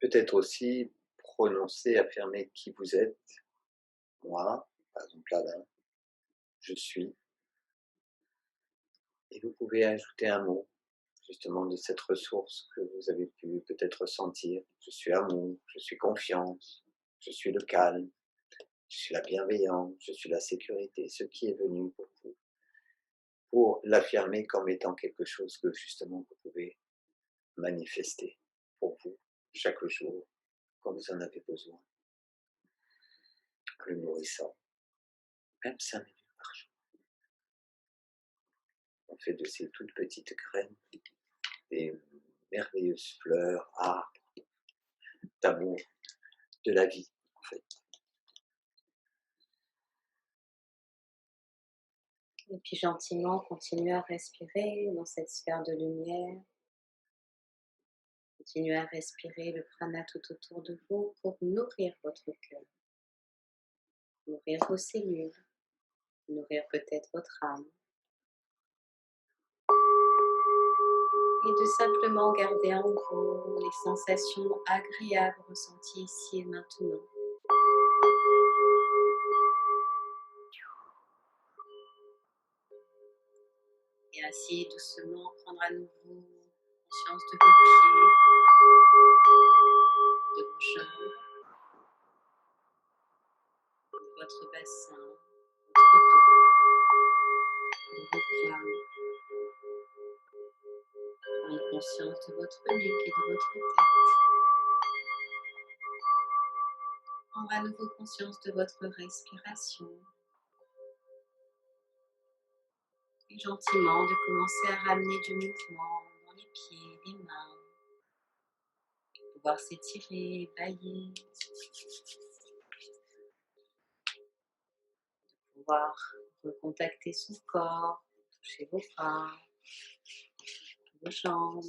Peut-être aussi prononcer, affirmer qui vous êtes. Moi, par exemple Alain, je suis. Et vous pouvez ajouter un mot, justement, de cette ressource que vous avez pu peut-être ressentir. Je suis amour, je suis confiance, je suis le calme, je suis la bienveillance, je suis la sécurité, ce qui est venu pour vous, pour l'affirmer comme étant quelque chose que justement vous pouvez manifester pour vous chaque jour quand vous en avez besoin, en le nourrissant, même 5 minutes par jour. On fait de ces toutes petites graines des merveilleuses fleurs, arbres d'amour, de la vie en fait. Et puis gentiment, continuez à respirer dans cette sphère de lumière. Continuez à respirer le prana tout autour de vous pour nourrir votre cœur, nourrir vos cellules, nourrir peut-être votre âme. Et de simplement garder en vous les sensations agréables ressenties ici et maintenant. Et ainsi doucement prendre à nouveau conscience de vos pieds, de vos jambes, de votre bassin, votre dos, de vos bras. Prendre conscience de votre nuque et de votre tête. Prendre à nouveau conscience de votre respiration. Et gentiment de commencer à ramener du mouvement dans les pieds, les mains. Pouvoir s'étirer, bailler. Pouvoir recontacter son corps, toucher vos bras, vos jambes.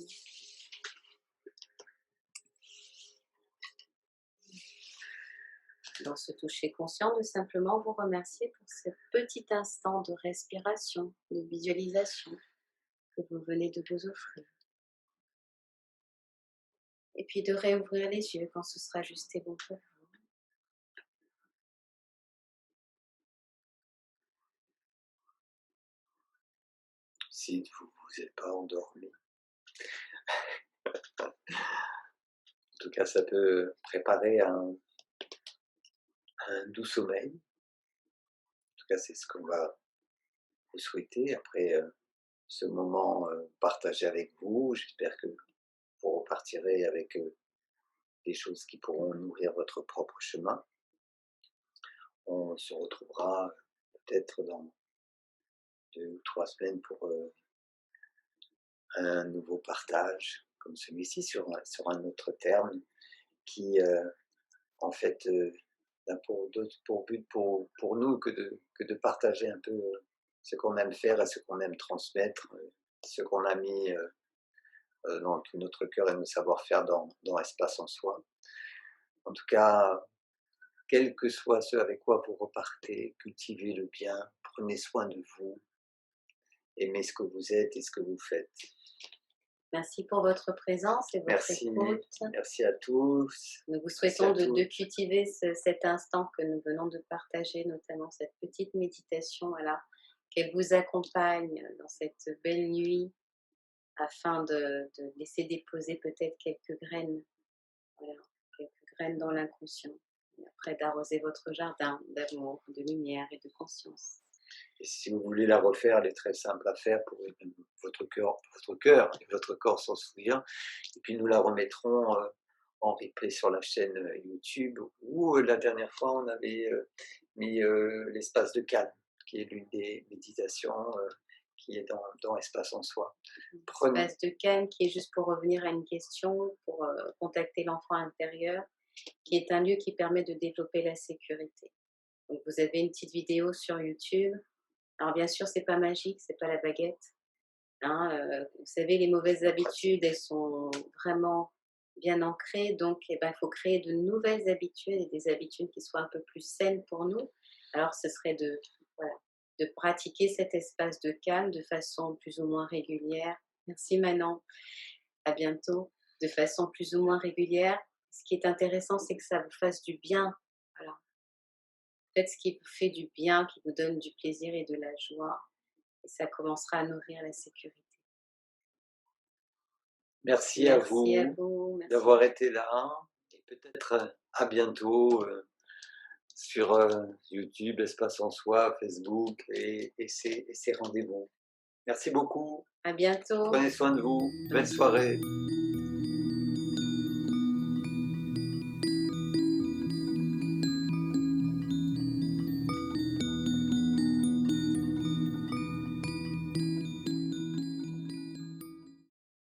Dans ce toucher conscient, de simplement vous remercier pour ce petit instant de respiration, de visualisation que vous venez de vous offrir. Et puis de réouvrir les yeux quand ce sera juste et bon pour vous. Si vous vous êtes pas endormi. En tout cas, ça peut préparer un doux sommeil. En tout cas, c'est ce qu'on va vous souhaiter après ce moment partagé avec vous. J'espère que vous repartirez avec des choses qui pourront nourrir votre propre chemin. On se retrouvera peut-être dans 2 ou 3 semaines pour un nouveau partage comme celui-ci sur un autre terme qui en fait n'a pour but pour nous que de partager un peu ce qu'on aime faire et ce qu'on aime transmettre, ce qu'on a mis dans tout notre cœur et nos savoir-faire dans Espace en Soi. En tout cas, quel que soit ce avec quoi vous repartez, cultivez le bien, prenez soin de vous, aimez ce que vous êtes et ce que vous faites. Merci pour votre présence et votre écoute. Merci à tous. Nous vous souhaitons de cultiver cet instant que nous venons de partager, notamment cette petite méditation, voilà, qu'elle vous accompagne dans cette belle nuit afin de laisser déposer peut-être quelques graines, voilà, quelques graines dans l'inconscient. Et après d'arroser votre jardin d'amour, de lumière et de conscience. Et si vous voulez la refaire, elle est très simple à faire pour votre cœur et votre corps s'en souvient. Et puis nous la remettrons en replay sur la chaîne YouTube où la dernière fois on avait mis l'espace de calme, qui est l'une des méditations qui est dans Espace en soi. Prenez, Espace de calme qui est juste pour revenir à une question, pour contacter l'enfant intérieur, qui est un lieu qui permet de développer la sécurité. Donc vous avez une petite vidéo sur YouTube. Alors bien sûr, c'est pas magique, c'est pas la baguette, hein, vous savez, les mauvaises habitudes, elles sont vraiment bien ancrées, donc eh ben, il faut créer de nouvelles habitudes et des habitudes qui soient un peu plus saines pour nous. Alors ce serait de, voilà, de pratiquer cet espace de calme de façon plus ou moins régulière. Merci Manon, à bientôt. De façon plus ou moins régulière. Ce qui est intéressant, c'est que ça vous fasse du bien. Voilà. Faites ce qui vous fait du bien, qui vous donne du plaisir et de la joie. Et ça commencera à nourrir la sécurité. merci à Merci à vous vous, merci. d'avoir été là et peut-être à bientôt sur YouTube, Espace en soi, Facebook et ces rendez-vous. Merci beaucoup. À bientôt. Prenez soin de vous. Belle soirée.